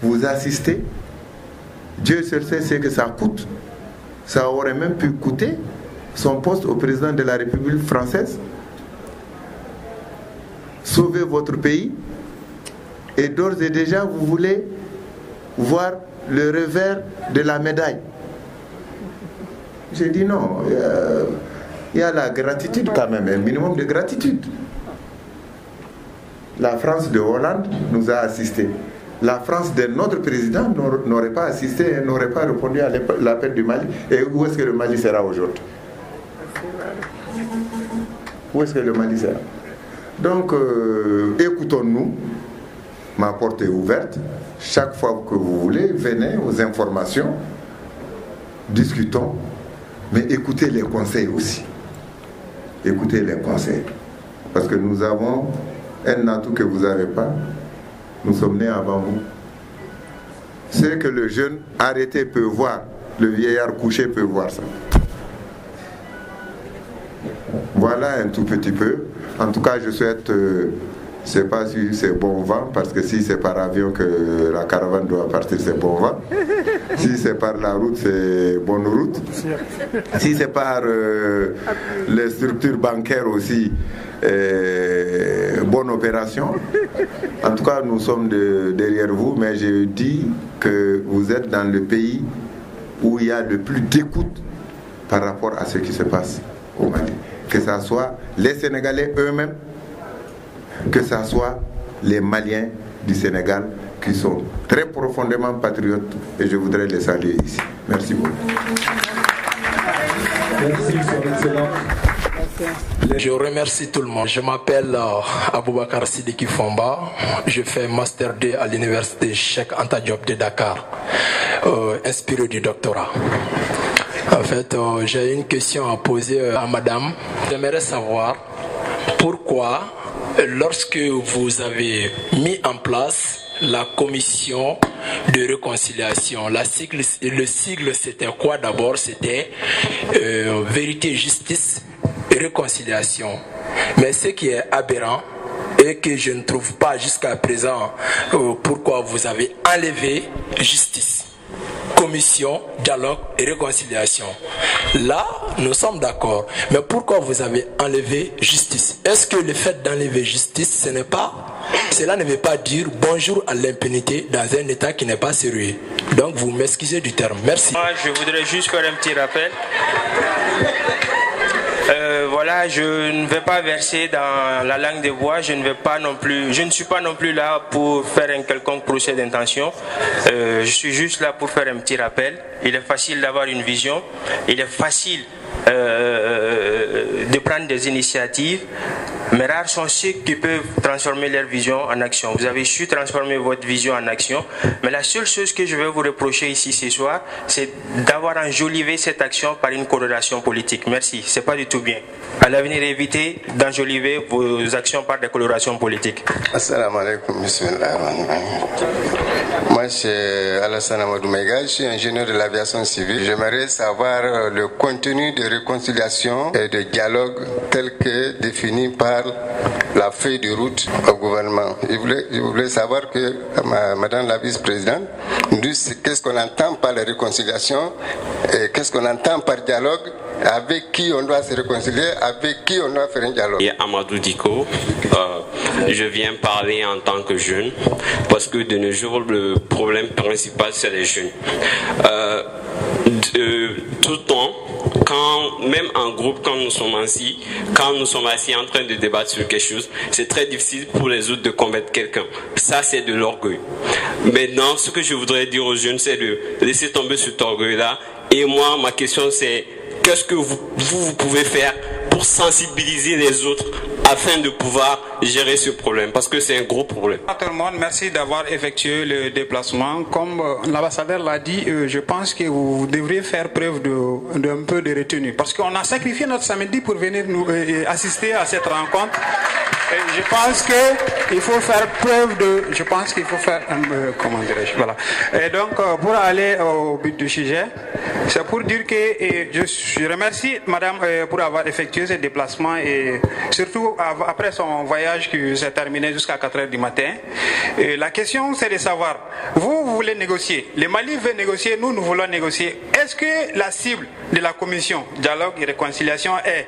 vous assister. Dieu seul sait ce que ça coûte. Ça aurait même pu coûter son poste au président de la République française. Sauver votre pays. Et d'ores et déjà, vous voulez voir le revers de la médaille. J'ai dit non, il y a la gratitude quand même, un minimum de gratitude. La France de Hollande nous a assistés. La France de notre président n'aurait pas assisté, n'aurait pas répondu à l'appel du Mali. Et où est-ce que le Mali sera aujourd'hui? Où est-ce que le Mali sera? Donc, écoutons-nous. Ma porte est ouverte. Chaque fois que vous voulez, venez aux informations. Discutons. Mais écoutez les conseils aussi. Écoutez les conseils. Parce que nous avons un atout que vous n'avez pas. Nous sommes nés avant vous. C'est que le jeune arrêté peut voir, le vieillard couché peut voir ça. Voilà un tout petit peu. En tout cas, je souhaite, je ne sais pas si c'est bon vent, parce que si c'est par avion que la caravane doit partir, c'est bon vent. Si c'est par la route, c'est bonne route. Si c'est par les structures bancaires aussi, bonne opération. En tout cas, nous sommes derrière vous, mais je dis que vous êtes dans le pays où il y a le plus d'écoute par rapport à ce qui se passe au Mali. Que ce soit les Sénégalais eux-mêmes, que ce soit les Maliens du Sénégal qui sont très profondément patriotes, et je voudrais les saluer ici. Merci beaucoup. Merci, Son Excellence. Je remercie tout le monde. Je m'appelle Aboubakar Sidiki Fomba. Je fais Master 2 à l'université Cheikh Anta Diop de Dakar, inspiré du doctorat. En fait, j'ai une question à poser à madame. J'aimerais savoir pourquoi, lorsque vous avez mis en place la commission de réconciliation, le sigle c'était quoi d'abord? C'était vérité, justice et réconciliation. Mais ce qui est aberrant et que je ne trouve pas jusqu'à présent, pourquoi vous avez enlevé justice, commission, dialogue et réconciliation. Là, nous sommes d'accord. Mais pourquoi vous avez enlevé justice? Est-ce que le fait d'enlever justice, cela ne veut pas dire bonjour à l'impunité dans un État qui n'est pas sérieux? Donc vous m'excusez du terme. Merci. Moi, je voudrais juste faire un petit rappel. Voilà, je ne vais pas verser dans la langue de bois, je ne suis pas non plus là pour faire un quelconque procès d'intention. Je suis juste là pour faire un petit rappel. Il est facile d'avoir une vision, il est facile de prendre des initiatives, mais rares sont ceux qui peuvent transformer leur vision en action. Vous avez su transformer votre vision en action, mais la seule chose que je vais vous reprocher ici ce soir, c'est d'avoir enjolivé cette action par une coloration politique. Merci, c'est pas du tout bien. À l'avenir, évitez d'enjoliver vos actions par des colorations politiques. Assalamu alaikum, bismillah. Moi, c'est Alassane Amadou Mega, je suis ingénieur de l'aviation civile. J'aimerais savoir le contenu de réconciliation et de dialogue tel que défini par la feuille de route au gouvernement. Je voulais savoir que Madame la vice-présidente nous dise qu'est-ce qu'on entend par la réconciliation et qu'est-ce qu'on entend par dialogue, avec qui on doit se réconcilier, avec qui on doit faire un dialogue. Et Amadou Diko, je viens parler en tant que jeune, parce que de nos jours, le problème principal, c'est les jeunes. Tout le temps, même en groupe, quand nous sommes assis en train de débattre sur quelque chose, c'est très difficile pour les autres de combattre quelqu'un. Ça, c'est de l'orgueil. Maintenant, ce que je voudrais dire aux jeunes, c'est de laisser tomber cet orgueil-là. Et moi, ma question, c'est qu'est-ce que vous pouvez faire pour sensibiliser les autres afin de pouvoir gérer ce problème, parce que c'est un gros problème. Tout le monde, merci d'avoir effectué le déplacement. Comme l'ambassadeur l'a dit, je pense que vous devriez faire preuve d'un peu de retenue, parce qu'on a sacrifié notre samedi pour venir nous assister à cette rencontre. Et je pense qu'il faut faire preuve de... Je pense qu'il faut faire... comment dirais-je, voilà. Et donc, pour aller au but du sujet, c'est pour dire que je remercie Madame pour avoir effectué ce déplacement et surtout après son voyage qui s'est terminé jusqu'à 4 h du matin. Et la question, c'est de savoir, vous voulez négocier, le Mali veut négocier, nous voulons négocier. Est-ce que la cible de la commission dialogue et réconciliation est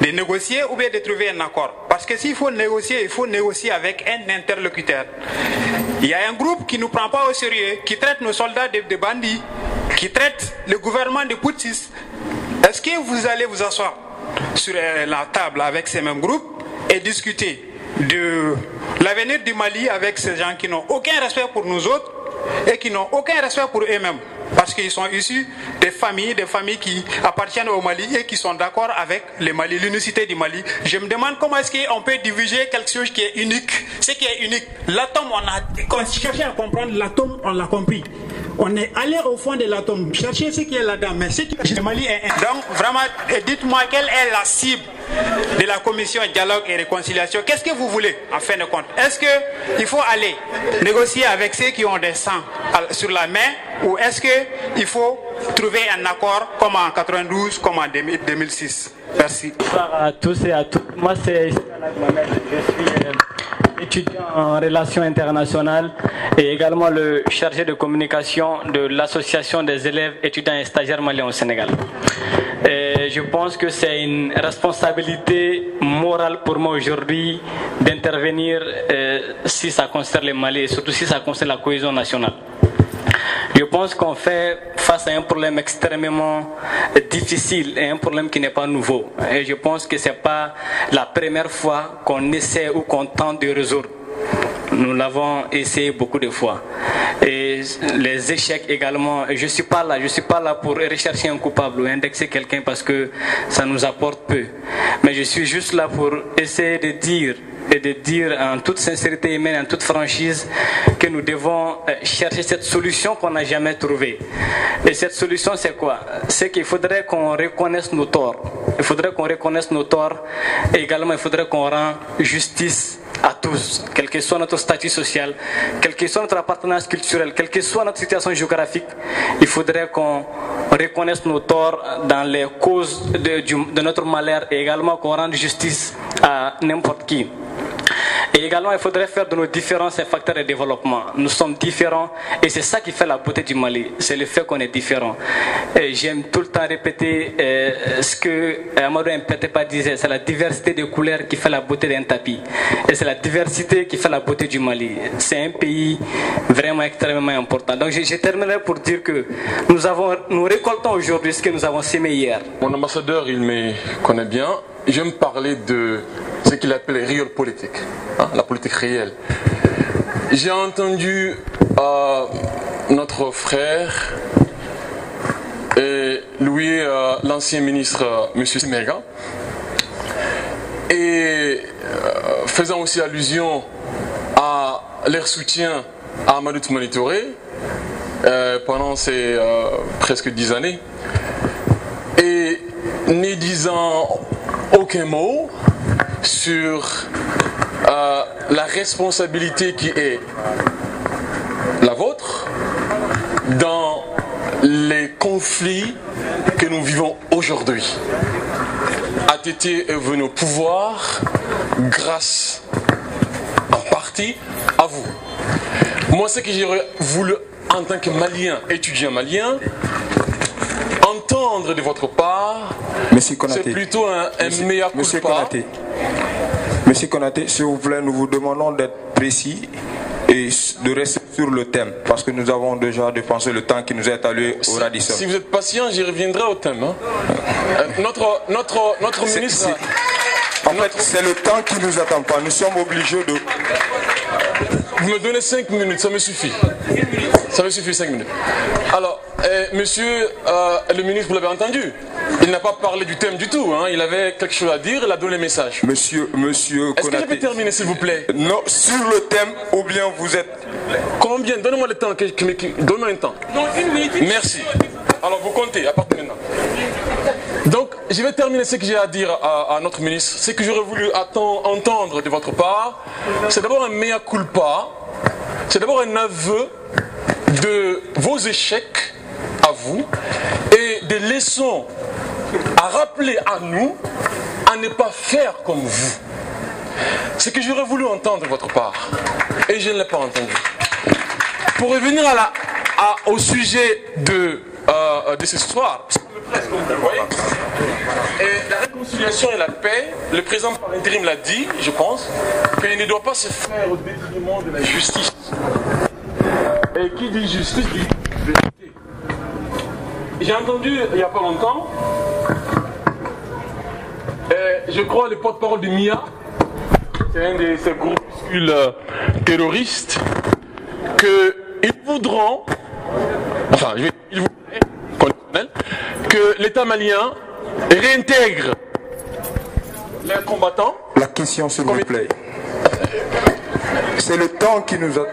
de négocier ou bien de trouver un accord? Parce que s'il faut négocier, il faut négocier avec un interlocuteur. Il y a un groupe qui ne nous prend pas au sérieux, qui traite nos soldats de bandits, qui traite le gouvernement de putschistes. Est-ce que vous allez vous asseoir sur la table avec ces mêmes groupes et discuter de l'avenir du Mali avec ces gens qui n'ont aucun respect pour nous autres et qui n'ont aucun respect pour eux-mêmes? Parce qu'ils sont issus des familles qui appartiennent au Mali et qui sont d'accord avec le Mali, l'unicité du Mali. Je me demande comment est-ce qu'on peut diviser quelque chose qui est unique. Ce qui est unique, l'atome, on a cherché à comprendre l'atome, on l'a compris. On est allé au fond de l'atome, chercher ce qui est là-dedans, mais ce qui est le Mali est un. Donc vraiment, dites-moi quelle est la cible de la commission dialogue et réconciliation. Qu'est-ce que vous voulez en fin de compte? Est-ce qu'il faut aller négocier avec ceux qui ont des sangs sur la main, ou est-ce qu'il faut trouver un accord comme en 92, comme en 2006? Merci. Bonsoir à tous et à toutes. Moi, c'est Mohamed. Je suis étudiant en relations internationales et également le chargé de communication de l'association des élèves étudiants et stagiaires maliens au Sénégal. Et je pense que c'est une responsabilité morale pour moi aujourd'hui d'intervenir si ça concerne le Mali et surtout si ça concerne la cohésion nationale. Je pense qu'on fait face à un problème extrêmement difficile et un problème qui n'est pas nouveau. Et je pense que ce n'est pas la première fois qu'on essaie ou qu'on tente de résoudre. Nous l'avons essayé beaucoup de fois. Et les échecs également. Je ne suis pas là pour rechercher un coupable ou indexer quelqu'un parce que ça nous apporte peu. Mais je suis juste là pour essayer de dire en toute sincérité humaine, en toute franchise, que nous devons chercher cette solution qu'on n'a jamais trouvée. Et cette solution, c'est quoi? C'est qu'il faudrait qu'on reconnaisse nos torts. Il faudrait qu'on reconnaisse nos torts. Et également, il faudrait qu'on rende justice à tous, quel que soit notre statut social, quelle que soit notre appartenance culturelle, quelle que soit notre situation géographique. Il faudrait qu'on reconnaisse nos torts dans les causes de notre malheur et également qu'on rende justice à n'importe qui. Et également, il faudrait faire de nos différences un facteur de développement. Nous sommes différents et c'est ça qui fait la beauté du Mali. C'est le fait qu'on est différents. J'aime tout le temps répéter ce que Amadou Mpetepa disait. C'est la diversité de couleurs qui fait la beauté d'un tapis. Et c'est la diversité qui fait la beauté du Mali. C'est un pays vraiment extrêmement important. Donc je terminerai pour dire que nous récoltons aujourd'hui ce que nous avons sémé hier. Mon ambassadeur, il me connaît bien. J'aime parler de ce qu'il appelle real politique, hein, la politique réelle. J'ai entendu notre frère et lui, l'ancien ministre, M. Simega, et faisant aussi allusion à leur soutien à Amadou Toumani Touré pendant ces presque 10 années, et n'y disant aucun mot sur la responsabilité qui est la vôtre dans les conflits que nous vivons aujourd'hui. ATT est venu au pouvoir grâce en partie à vous. Moi, ce que j'aurais voulu en tant que Malien, étudiant malien, entendre de votre part, c'est plutôt un mea culpa. Monsieur Konaté, s'il vous plaît, nous vous demandons d'être précis et de rester sur le thème, parce que nous avons déjà dépensé le temps qui nous est alloué au Radisson. Si vous êtes patient, j'y reviendrai au thème. Hein. Notre ministre... En fait, c'est le temps qui nous attend pas. Nous sommes obligés de... Vous me donnez 5 minutes, ça me suffit. Ça me suffit 5 minutes. Alors, monsieur le ministre, vous l'avez entendu, il n'a pas parlé du thème du tout. Hein. Il avait quelque chose à dire, il a donné le message. Monsieur Konaté. Est-ce que je peux terminer, s'il vous plaît? Non, sur le thème, ou bien vous êtes... Combien? Donnez-moi le temps. Donnez-moi un temps. Non, 1 minute. Merci. Alors, vous comptez, à partir de maintenant. Donc, je vais terminer ce que j'ai à dire à notre ministre. Ce que j'aurais voulu entendre de votre part, c'est d'abord un mea culpa, c'est d'abord un aveu de vos échecs à vous et des leçons à rappeler à nous à ne pas faire comme vous. Ce que j'aurais voulu entendre de votre part, et je ne l'ai pas entendu. Pour revenir au sujet de ce soir, et la réconciliation et la paix, le président par intérim l'a dit, je pense, qu'il ne doit pas se faire au détriment de la justice. Et qui dit justice dit vérité. J'ai entendu il n'y a pas longtemps, je crois le porte-parole de MIA, c'est un de ces groupuscules terroristes, qu'ils voudront, enfin, ils voudraient, que l'État malien réintègre les combattants. La question, s'il vous plaît. C'est le temps qui nous a...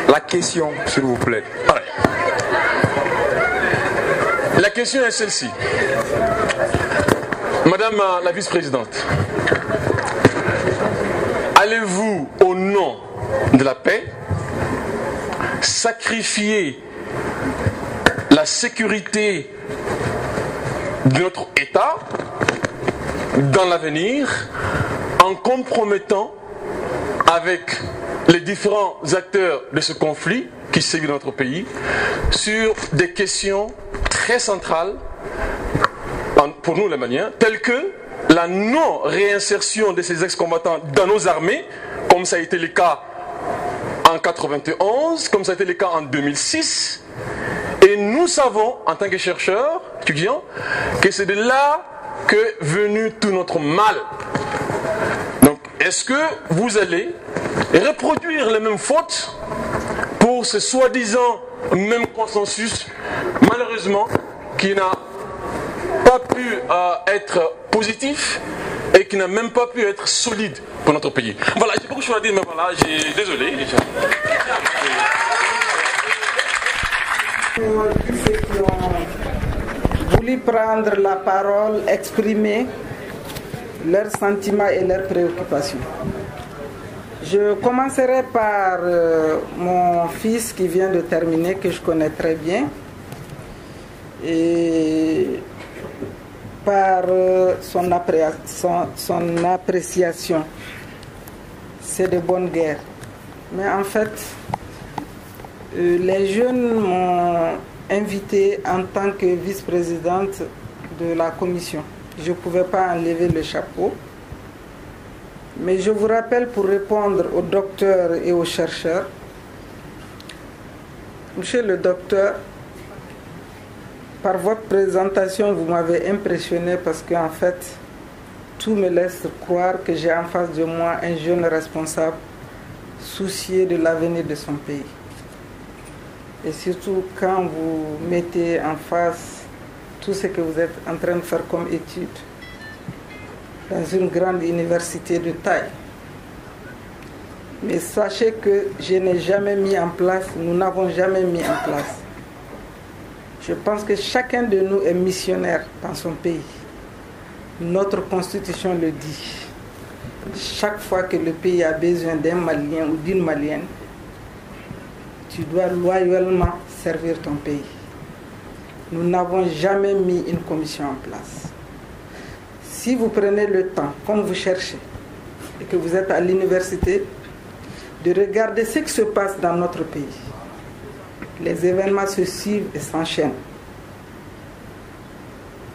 La question, s'il vous plaît. Ouais. La question est celle-ci. Madame la vice-présidente, allez-vous, au nom de la paix, sacrifier la sécurité de notre État dans l'avenir en compromettant avec les différents acteurs de ce conflit qui sévit dans notre pays sur des questions très centrales pour nous les Maliens, telles que la non-réinsertion de ces ex-combattants dans nos armées, comme ça a été le cas en 1991, comme ça a été le cas en 2006. Et nous savons, en tant que chercheurs, étudiants, que c'est de là qu'est venu tout notre mal. Donc, est-ce que vous allez reproduire les mêmes fautes pour ce soi-disant même consensus, malheureusement, qui n'a pas pu être positif et qui n'a même pas pu être solide pour notre pays. Voilà, j'ai beaucoup de choses à dire, mais voilà, désolé. Tous ceux qui ont voulu prendre la parole, exprimer leurs sentiments et leurs préoccupations. Je commencerai par mon fils qui vient de terminer, que je connais très bien, et par son appréciation. C'est de bonne guerre. Mais en fait, les jeunes m'ont invité en tant que vice-présidente de la commission. Je ne pouvais pas enlever le chapeau. Mais je vous rappelle, pour répondre aux docteurs et aux chercheurs, monsieur le docteur, par votre présentation, vous m'avez impressionné parce qu'en fait, tout me laisse croire que j'ai en face de moi un jeune responsable soucieux de l'avenir de son pays. Et surtout quand vous mettez en face tout ce que vous êtes en train de faire comme étude dans une grande université de taille. Mais sachez que je n'ai jamais mis en place, nous n'avons jamais mis en place. Je pense que chacun de nous est missionnaire dans son pays. Notre constitution le dit. Chaque fois que le pays a besoin d'un Malien ou d'une Malienne, tu dois loyalement servir ton pays. Nous n'avons jamais mis une commission en place. Si vous prenez le temps, comme vous cherchez, et que vous êtes à l'université, de regarder ce qui se passe dans notre pays, les événements se suivent et s'enchaînent.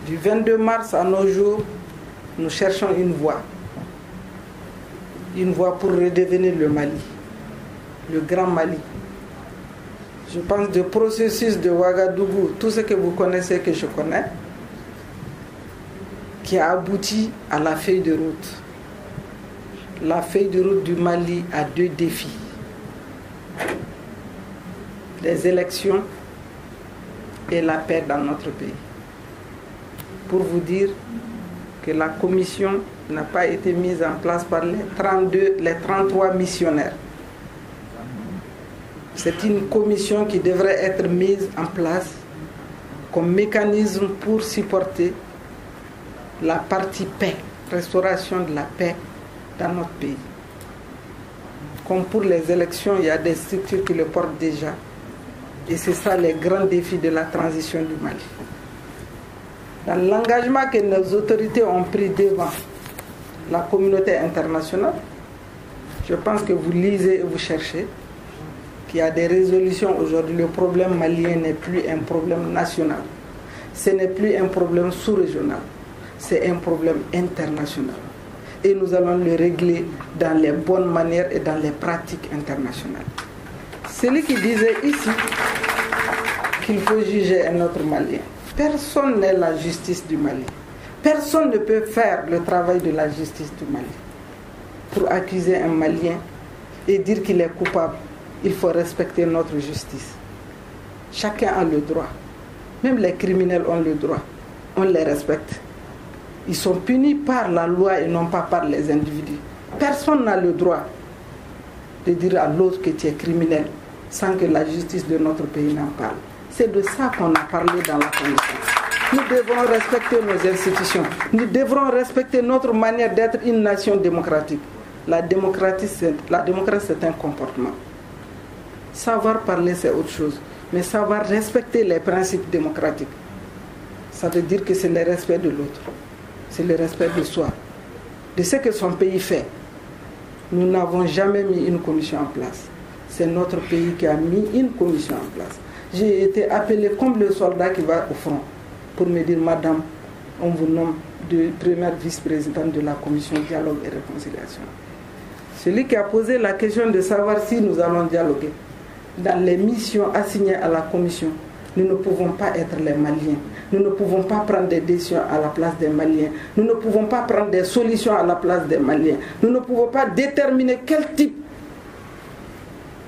Du 22 mars à nos jours, nous cherchons une voie pour redevenir le Mali, le grand Mali. Je pense du processus de Ouagadougou, tout ce que vous connaissez, que je connais, qui a abouti à la feuille de route. La feuille de route du Mali a deux défis. Les élections et la paix dans notre pays. Pour vous dire que la commission n'a pas été mise en place par les 33 missionnaires. C'est une commission qui devrait être mise en place comme mécanisme pour supporter la partie paix, restauration de la paix dans notre pays. Comme pour les élections, il y a des structures qui le portent déjà. Et c'est ça les grands défis de la transition du Mali. Dans l'engagement que nos autorités ont pris devant la communauté internationale, je pense que vous lisez et vous cherchez qu'il y a des résolutions aujourd'hui. Le problème malien n'est plus un problème national. Ce n'est plus un problème sous-régional. C'est un problème international. Et nous allons le régler dans les bonnes manières et dans les pratiques internationales. Celui qui disait ici qu'il faut juger un autre Malien, personne n'est la justice du Mali. Personne ne peut faire le travail de la justice du Mali. Pour accuser un Malien et dire qu'il est coupable, il faut respecter notre justice. Chacun a le droit. Même les criminels ont le droit. On les respecte. Ils sont punis par la loi et non pas par les individus. Personne n'a le droit de dire à l'autre que tu es criminel sans que la justice de notre pays n'en parle. C'est de ça qu'on a parlé dans la commission. Nous devrons respecter nos institutions. Nous devrons respecter notre manière d'être une nation démocratique. La démocratie, c'est un comportement. Savoir parler, c'est autre chose. Mais savoir respecter les principes démocratiques, ça veut dire que c'est le respect de l'autre. C'est le respect de soi, de ce que son pays fait. Nous n'avons jamais mis une commission en place. C'est notre pays qui a mis une commission en place. J'ai été appelé comme le soldat qui va au front pour me dire, madame, on vous nomme de première vice-présidente de la commission dialogue et réconciliation. Celui qui a posé la question de savoir si nous allons dialoguer, dans les missions assignées à la commission, nous ne pouvons pas être les Maliens. Nous ne pouvons pas prendre des décisions à la place des Maliens. Nous ne pouvons pas prendre des solutions à la place des Maliens. Nous ne pouvons pas déterminer quel type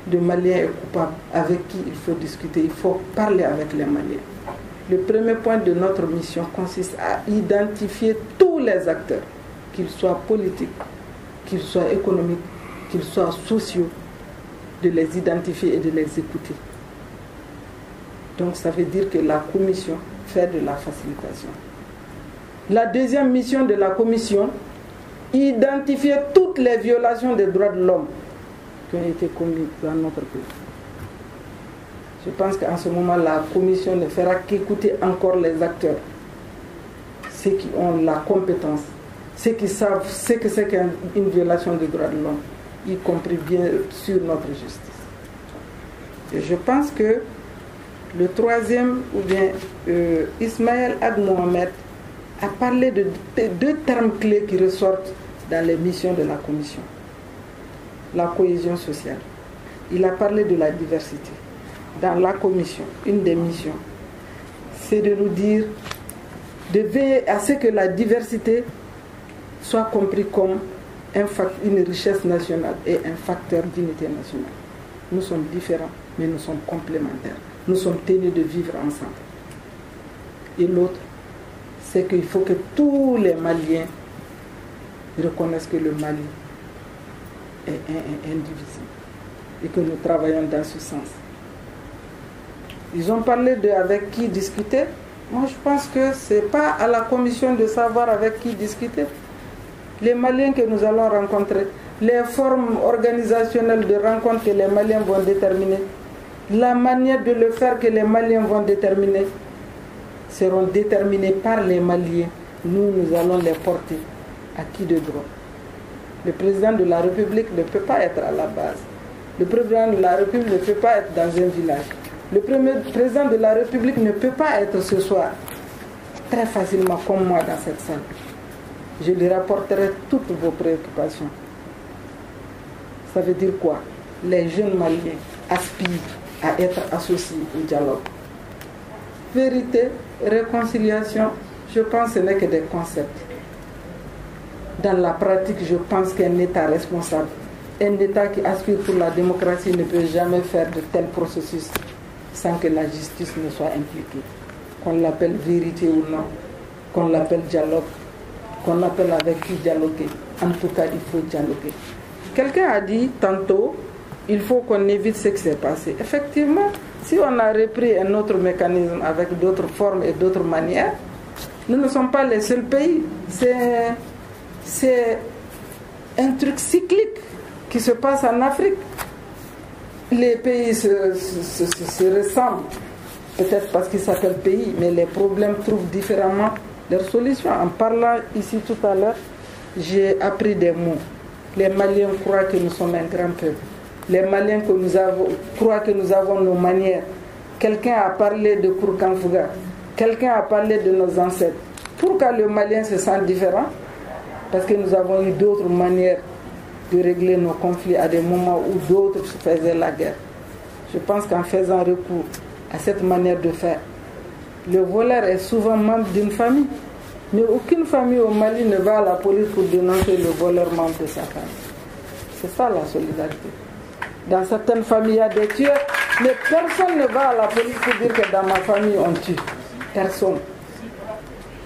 de Maliens est coupable, avec qui il faut discuter, il faut parler avec les Maliens. Le premier point de notre mission consiste à identifier tous les acteurs, qu'ils soient politiques, qu'ils soient économiques, qu'ils soient sociaux, de les identifier et de les écouter. Donc ça veut dire que la commission fait de la facilitation. La deuxième mission de la commission, identifier toutes les violations des droits de l'homme qui ont été commises dans notre pays. Je pense qu'en ce moment, la commission ne fera qu'écouter encore les acteurs, ceux qui ont la compétence, ceux qui savent ce que c'est qu'une violation des droits de l'homme, y compris bien sûr notre justice. Et je pense que le troisième, ou bien Ismaël Ad Mohamed, a parlé de deux termes clés qui ressortent dans les missions de la commission. La cohésion sociale. Il a parlé de la diversité. Dans la commission, une des missions, c'est de nous dire, de veiller à ce que la diversité soit comprise comme une richesse nationale et un facteur d'unité nationale. Nous sommes différents, mais nous sommes complémentaires. Nous sommes tenus de vivre ensemble. Et l'autre, c'est qu'il faut que tous les Maliens reconnaissent que le Mali est indivisible et que nous travaillons dans ce sens. Ils ont parlé de avec qui discuter. Moi, je pense que ce n'est pas à la commission de savoir avec qui discuter. Les Maliens que nous allons rencontrer, les formes organisationnelles de rencontre que les Maliens vont déterminer, la manière de le faire que les Maliens vont déterminer, seront déterminées par les Maliens. Nous allons les porter à qui de droit. Le président de la République ne peut pas être à la base. Le président de la République ne peut pas être dans un village. Le président de la République ne peut pas être ce soir très facilement comme moi dans cette salle. Je lui rapporterai toutes vos préoccupations. Ça veut dire quoi? Les jeunes Maliens aspirent à être associés au dialogue. Vérité, réconciliation, je pense que ce n'est que des concepts. Dans la pratique, je pense qu'un État responsable, un État qui aspire pour la démocratie ne peut jamais faire de tels processus sans que la justice ne soit impliquée. Qu'on l'appelle vérité ou non, qu'on l'appelle dialogue, qu'on appelle avec qui dialoguer. En tout cas, il faut dialoguer. Quelqu'un a dit tantôt, il faut qu'on évite ce qui s'est passé. Effectivement, si on a repris un autre mécanisme avec d'autres formes et d'autres manières, nous ne sommes pas les seuls pays. C'est un truc cyclique qui se passe en Afrique. Les pays se ressemblent, peut-être parce qu'ils s'appellent pays, mais les problèmes trouvent différemment leurs solutions. En parlant ici tout à l'heure, j'ai appris des mots. Les Maliens croient que nous sommes un grand peuple. Les Maliens croient que nous avons nos manières. Quelqu'un a parlé de Kourkanfouga. Quelqu'un a parlé de nos ancêtres. Pourquoi le Malien se sent différent? Parce que nous avons eu d'autres manières de régler nos conflits à des moments où d'autres faisaient la guerre. Je pense qu'en faisant recours à cette manière de faire, le voleur est souvent membre d'une famille. Mais aucune famille au Mali ne va à la police pour dénoncer le voleur membre de sa famille. C'est ça la solidarité. Dans certaines familles, il y a des tueurs, mais personne ne va à la police pour dire que dans ma famille on tue. Personne.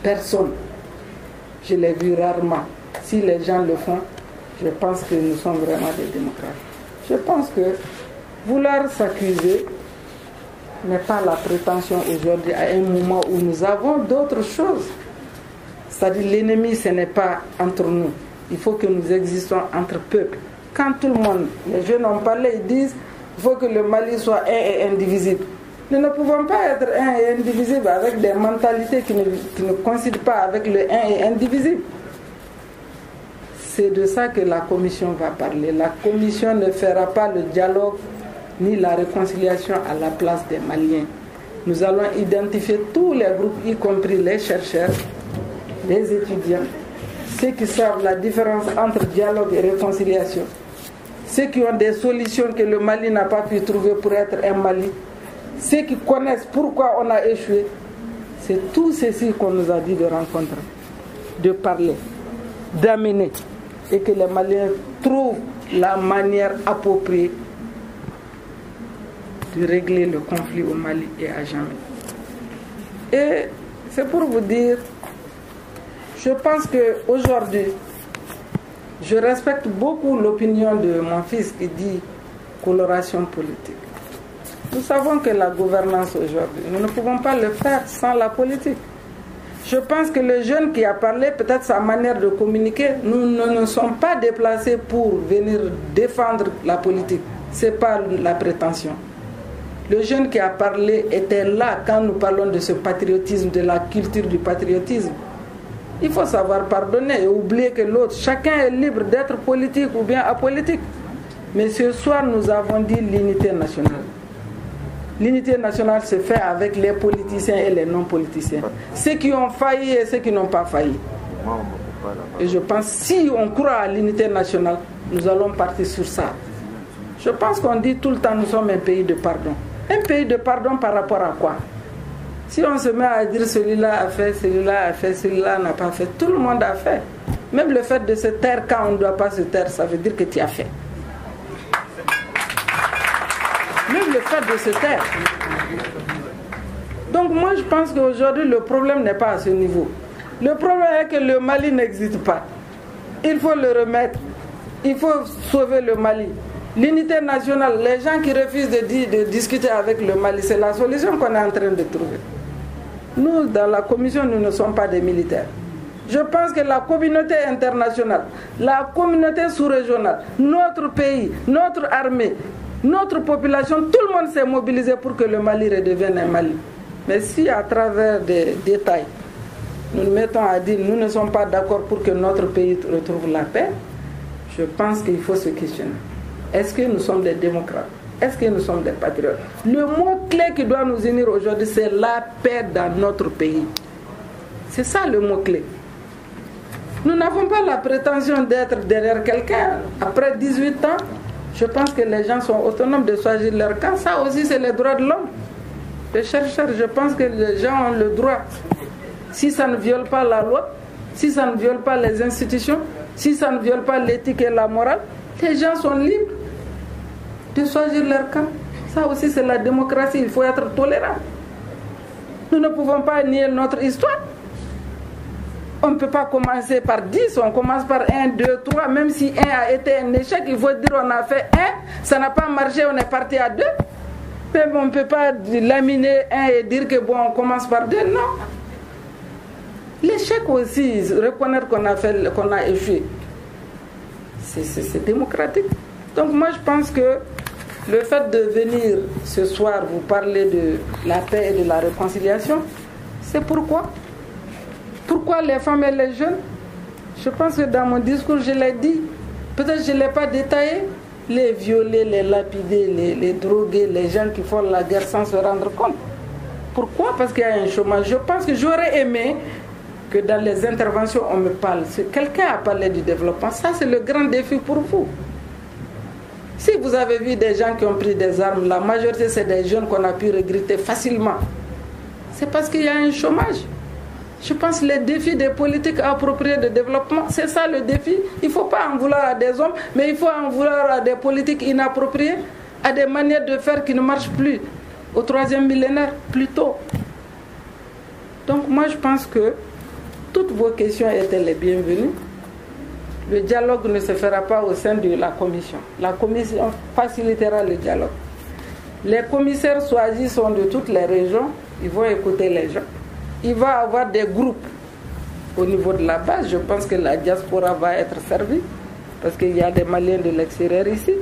Personne. Je l'ai vu rarement. Si les gens le font, je pense que nous sommes vraiment des démocrates. Je pense que vouloir s'accuser n'est pas la prétention aujourd'hui à un moment où nous avons d'autres choses. C'est-à-dire l'ennemi, ce n'est pas entre nous. Il faut que nous existons entre peuples. Quand tout le monde, les jeunes ont parlé, ils disent qu'il faut que le Mali soit un et indivisible. Nous ne pouvons pas être un et indivisible avec des mentalités qui ne coïncident pas avec le un et indivisible. C'est de ça que la commission va parler. La commission ne fera pas le dialogue ni la réconciliation à la place des Maliens. Nous allons identifier tous les groupes, y compris les chercheurs, les étudiants, ceux qui savent la différence entre dialogue et réconciliation, ceux qui ont des solutions que le Mali n'a pas pu trouver pour être un Mali, ceux qui connaissent pourquoi on a échoué. C'est tout ceci qu'on nous a dit de rencontrer, de parler, d'amener, et que les Maliens trouvent la manière appropriée de régler le conflit au Mali et à jamais. Et c'est pour vous dire, je pense qu'aujourd'hui, je respecte beaucoup l'opinion de mon fils qui dit coloration politique. Nous savons que la gouvernance aujourd'hui, nous ne pouvons pas le faire sans la politique. Je pense que le jeune qui a parlé, peut-être sa manière de communiquer, nous ne nous sommes pas déplacés pour venir défendre la politique. Ce n'est pas la prétention. Le jeune qui a parlé était là quand nous parlons de ce patriotisme, de la culture du patriotisme. Il faut savoir pardonner et oublier que l'autre, chacun est libre d'être politique ou bien apolitique. Mais ce soir, nous avons dit l'unité nationale. L'unité nationale se fait avec les politiciens et les non-politiciens. Ceux qui ont failli et ceux qui n'ont pas failli. Et je pense, si on croit à l'unité nationale, nous allons partir sur ça. Je pense qu'on dit tout le temps, nous sommes un pays de pardon. Un pays de pardon par rapport à quoi? Si on se met à dire celui-là a fait, celui-là a fait, celui-là n'a pas fait, tout le monde a fait. Même le fait de se taire quand on ne doit pas se taire, ça veut dire que tu as fait. Même le fait de se taire. Donc moi je pense qu'aujourd'hui le problème n'est pas à ce niveau. Le problème est que le Mali n'existe pas. Il faut le remettre. Il faut sauver le Mali. L'unité nationale, les gens qui refusent de discuter avec le Mali, c'est la solution qu'on est en train de trouver. Nous, dans la commission, nous ne sommes pas des militaires. Je pense que la communauté internationale, la communauté sous-régionale, notre pays, notre armée, notre population, tout le monde s'est mobilisé pour que le Mali redevienne un Mali. Mais si à travers des détails, nous nous mettons à dire nous ne sommes pas d'accord pour que notre pays retrouve la paix, je pense qu'il faut se questionner. Est-ce que nous sommes des démocrates? Est-ce que nous sommes des patriotes? Le mot-clé qui doit nous unir aujourd'hui, c'est la paix dans notre pays. C'est ça le mot-clé. Nous n'avons pas la prétention d'être derrière quelqu'un. Après 18 ans, je pense que les gens sont autonomes de choisir leur camp. Ça aussi, c'est le droit de l'homme. Les chercheurs, je pense que les gens ont le droit. Si ça ne viole pas la loi, si ça ne viole pas les institutions, si ça ne viole pas l'éthique et la morale, les gens sont libres de choisir leur camp. Ça aussi, c'est la démocratie. Il faut être tolérant. Nous ne pouvons pas nier notre histoire. On ne peut pas commencer par 10, on commence par 1, 2, 3. Même si 1 a été un échec, il faut dire on a fait 1, ça n'a pas marché, on est parti à 2. Même on ne peut pas laminer 1 et dire que bon, on commence par 2. Non. L'échec aussi, reconnaître qu'on a échoué, c'est démocratique. Donc moi je pense que le fait de venir ce soir vous parler de la paix et de la réconciliation, c'est pourquoi les femmes et les jeunes. Je pense que dans mon discours je l'ai dit, peut-être je ne l'ai pas détaillé, les violés, les lapidés, les drogués, les gens qui font la guerre sans se rendre compte. Pourquoi? Parce qu'il y a un chômage. Je pense que j'aurais aimé que dans les interventions on me parle. Quelqu'un a parlé du développement. Ça c'est le grand défi pour vous. Si vous avez vu des gens qui ont pris des armes, la majorité c'est des jeunes qu'on a pu regretter facilement. C'est parce qu'il y a un chômage. Je pense que les défis des politiques appropriées de développement, c'est ça le défi. Il ne faut pas en vouloir à des hommes, mais il faut en vouloir à des politiques inappropriées, à des manières de faire qui ne marchent plus au 3e millénaire, plus tôt. Donc moi je pense que toutes vos questions étaient les bienvenues. Le dialogue ne se fera pas au sein de la commission. La commission facilitera le dialogue. Les commissaires choisis sont de toutes les régions. Ils vont écouter les gens. Il va y avoir des groupes au niveau de la base. Je pense que la diaspora va être servie parce qu'il y a des Maliens de l'extérieur ici.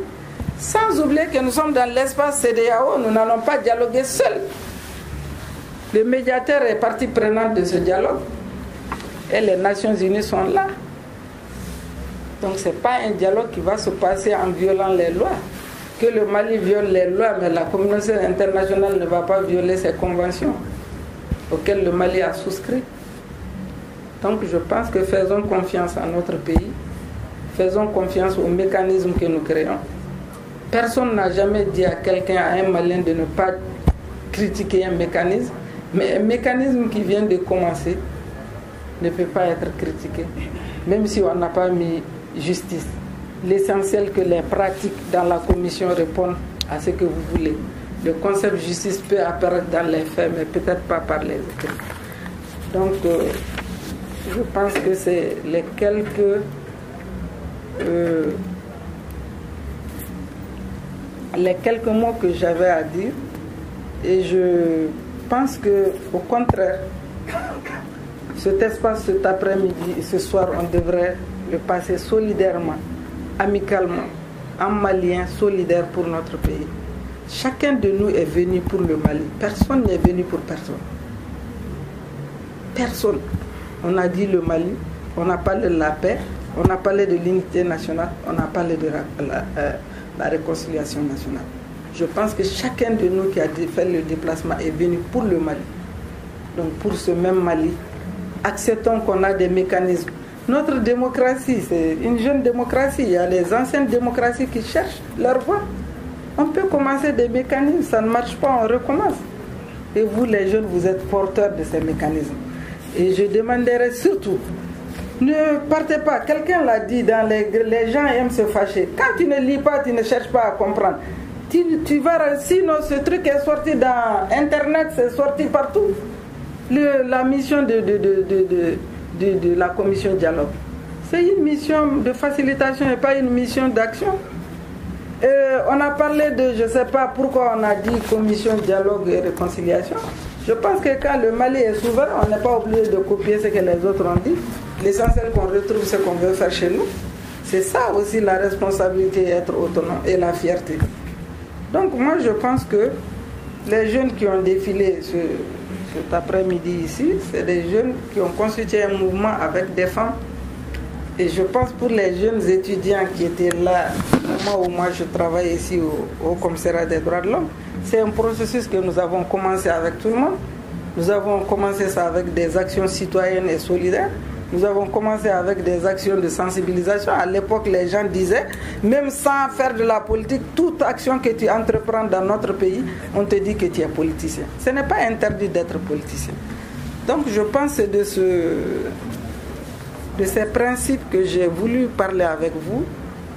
Sans oublier que nous sommes dans l'espace CEDEAO, nous n'allons pas dialoguer seuls. Le médiateur est partie prenante de ce dialogue et les Nations Unies sont là. Donc ce n'est pas un dialogue qui va se passer en violant les lois. Que le Mali viole les lois, mais la communauté internationale ne va pas violer ces conventions auxquelles le Mali a souscrit. Donc je pense que faisons confiance à notre pays, faisons confiance aux mécanismes que nous créons. Personne n'a jamais dit à quelqu'un, à un Malien, de ne pas critiquer un mécanisme, mais un mécanisme qui vient de commencer ne peut pas être critiqué, même si on n'a pas mis justice. L'essentiel que les pratiques dans la commission répondent à ce que vous voulez. le concept justice peut apparaître dans les faits, mais peut-être pas par les écrits. Donc, je pense que c'est les quelques mots que j'avais à dire. Et je pense que, au contraire, cet espace, cet après-midi et ce soir, on devrait le passer solidairement, amicalement, en Malien, solidaire pour notre pays. Chacun de nous est venu pour le Mali. Personne n'est venu pour personne. Personne. On a dit le Mali, on a parlé de la paix, on a parlé de l'unité nationale, on a parlé de la réconciliation nationale. Je pense que chacun de nous qui a fait le déplacement est venu pour le Mali. Donc pour ce même Mali, acceptons qu'on a des mécanismes. Notre démocratie, c'est une jeune démocratie. Il y a les anciennes démocraties qui cherchent leur voie. On peut commencer des mécanismes, ça ne marche pas, on recommence. Et vous, les jeunes, vous êtes porteurs de ces mécanismes. Et je demanderais surtout, ne partez pas. Quelqu'un l'a dit, les gens aiment se fâcher. Quand tu ne lis pas, tu ne cherches pas à comprendre. Tu vas, sinon ce truc est sorti dans Internet, c'est sorti partout. La mission de la commission dialogue, c'est une mission de facilitation et pas une mission d'action. On a parlé de, je ne sais pas pourquoi on a dit commission dialogue et réconciliation. Je pense que quand le Mali est souverain, on n'est pas obligé de copier ce que les autres ont dit. L'essentiel qu'on retrouve, ce qu'on veut faire chez nous. C'est ça aussi la responsabilité, être autonome et la fierté. Donc moi je pense que les jeunes qui ont défilé cet après-midi ici, c'est des jeunes qui ont constitué un mouvement avec des femmes. Et je pense pour les jeunes étudiants qui étaient là, au moment où moi je travaille ici au commissariat des droits de l'homme, c'est un processus que nous avons commencé avec tout le monde. Nous avons commencé ça avec des actions citoyennes et solidaires. Nous avons commencé avec des actions de sensibilisation. À l'époque, les gens disaient, même sans faire de la politique, toute action que tu entreprends dans notre pays, on te dit que tu es politicien. Ce n'est pas interdit d'être politicien. Donc je pense que c'est de ces principes que j'ai voulu parler avec vous,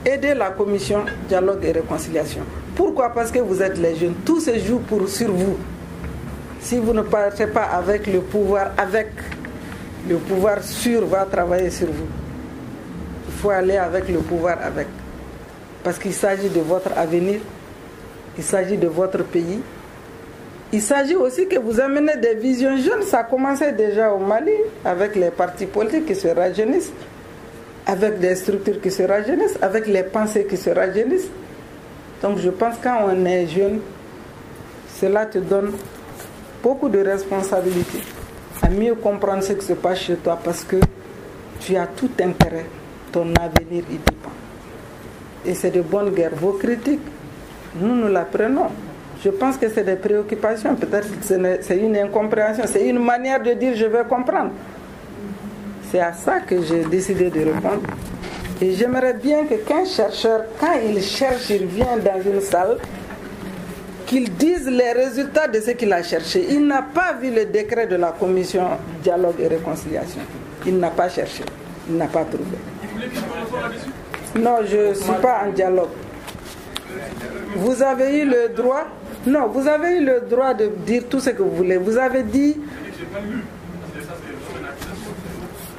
aider la commission dialogue et réconciliation. Pourquoi? Parce que vous êtes les jeunes. Tout se joue sur vous. Si vous ne partez pas avec le pouvoir, le pouvoir sûr va travailler sur vous. Il faut aller avec le pouvoir avec. Parce qu'il s'agit de votre avenir, il s'agit de votre pays. Il s'agit aussi que vous amenez des visions jeunes. Ça a commencé déjà au Mali, avec les partis politiques qui se rajeunissent, avec des structures qui se rajeunissent, avec les pensées qui se rajeunissent. Donc je pense que quand on est jeune, cela te donne beaucoup de responsabilités, à mieux comprendre ce qui se passe chez toi, parce que tu as tout intérêt, ton avenir y dépend. Et c'est de bonne guerre. Vos critiques, nous la prenons. Je pense que c'est des préoccupations, peut-être que c'est une incompréhension, c'est une manière de dire je vais comprendre. C'est à ça que j'ai décidé de répondre. Et j'aimerais bien qu'un chercheur, quand il cherche, il vient dans une salle, qu'il dise les résultats de ce qu'il a cherché. Il n'a pas vu le décret de la commission dialogue et réconciliation. Il n'a pas cherché. Il n'a pas trouvé. Non, je ne suis pas en dialogue. Vous avez eu le droit. Non, vous avez eu le droit de dire tout ce que vous voulez. Vous avez dit.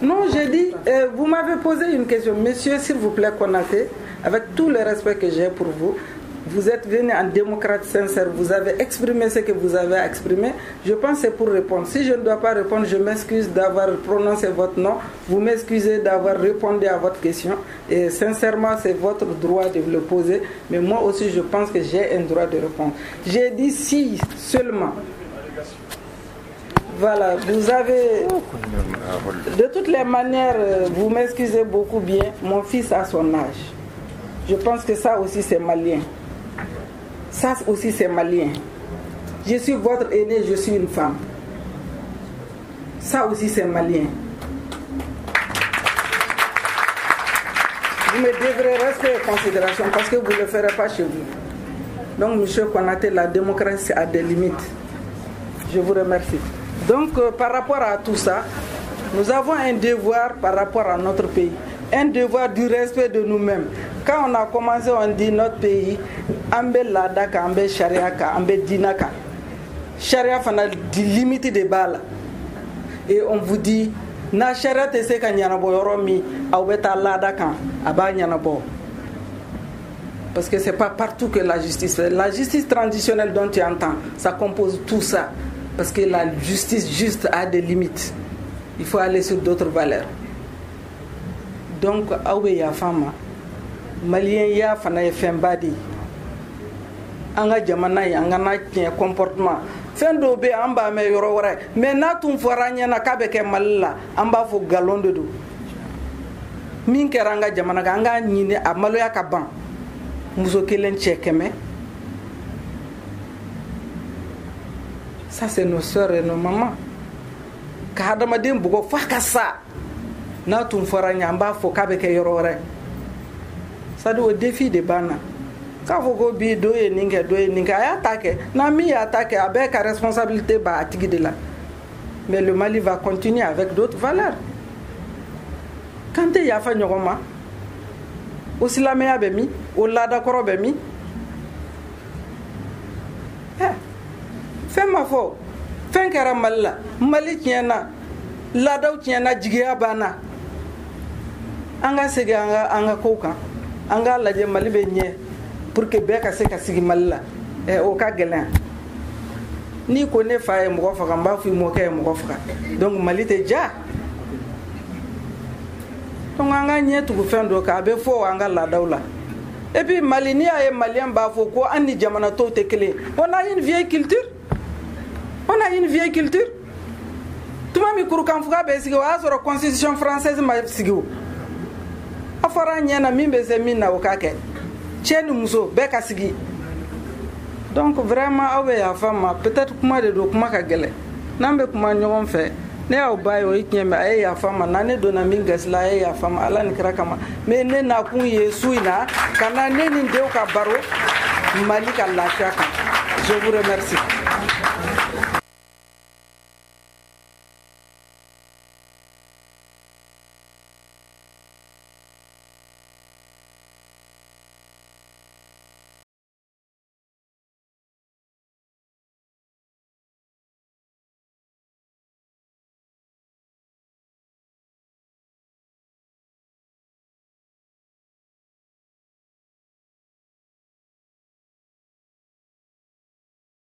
Non, j'ai dit. Vous m'avez posé une question. Monsieur, s'il vous plaît, Konaté, avec tout le respect que j'ai pour vous, vous êtes venu en démocrate sincère, vous avez exprimé ce que vous avez exprimé. Je pense que c'est pour répondre. Si je ne dois pas répondre, je m'excuse d'avoir prononcé votre nom. Vous m'excusez d'avoir répondu à votre question. Et sincèrement, c'est votre droit de le poser. Mais moi aussi, je pense que j'ai un droit de répondre. J'ai dit si seulement. Voilà, vous avez... De toutes les manières, vous m'excusez beaucoup bien. Mon fils a son âge. Je pense que ça aussi, c'est malien. Ça aussi c'est malien. Je suis votre aîné, je suis une femme. Ça aussi c'est malien. Vous me devrez rester en considération parce que vous ne le ferez pas chez vous. Donc monsieur Konaté, la démocratie a des limites. Je vous remercie. Donc par rapport à tout ça, nous avons un devoir par rapport à notre pays. Un devoir du respect de nous-mêmes. quand on a commencé, on dit notre pays, ambe ladaka, ambe shariaka, ambe dinaka. Sharia fana di limite de bala. Et on vous dit, na sharia te se ka nyanabo yoromi, aweta ladaka, aba nyanabo. Parce que c'est pas partout que la justice fait. La justice traditionnelle dont tu entends, ça compose tout ça. Parce que la justice juste a des limites. Il faut aller sur d'autres valeurs. Donc, awe ya fama, malien ya fana ye fembadi. Anga jamana ya anga na tien comportement. Fendo be amba me yoro wore. Mais na tum foranya na kabeke malila, amba fo galon de do. Min keranga jamana anga nyine amalo ya kaban. Muso kelen tchekeme. Ça c'est nos sœurs et nos mamans. Ka hadamaden bugo fakasa. Na tum foranya amba fo kabeke yoro wore. Ça doit défi de bana. Quand vous go bi do e ninga ay attaquer. Na mi attaquer avec la responsabilité ba atigi de là. Mais le Mali va continuer avec d'autres valeurs. Quand il y a fa nyogoma aussi la meya be mi o lada koro be mi fɛn ma fɔ fɛn kɛra Mali la Mali tiɲɛna ladaw tiɲɛna jigiya banna an ka segin an ka kow kan an ka lajɛ Mali bɛ ɲɛ pour que bɛɛ ka se ka sigi Mali la o ka gɛlɛn ni ko ne fa ye mɔgɔ faga n b'a fɔ i mɔkɛ ye mɔgɔ faga donc Mali tɛ ja. Donc on a nié tout faire donc a be fo anga ladaw la. Et puis Mali ni ay malien ba fo ko andi jamana to te clé. On a une vieille culture. On a une vieille culture. Tout ma mi kuru kan fuga be sigo azoro constitution française ma sigo. Afara nyana mimbe se minna o kake. Cheni muso be ka sigi. Donc vraiment awe ya fama peut-être kuma de do kuma ka gele. Nambe kuma nyogon fait. Ne aw bayo iknyeme ay ya fama nane dona mingas la ay ya fama ala ni kira kama me ne na kun yesu ina kana ne ni dew ka baro Mali ka lafiya kan. Je vous remercie.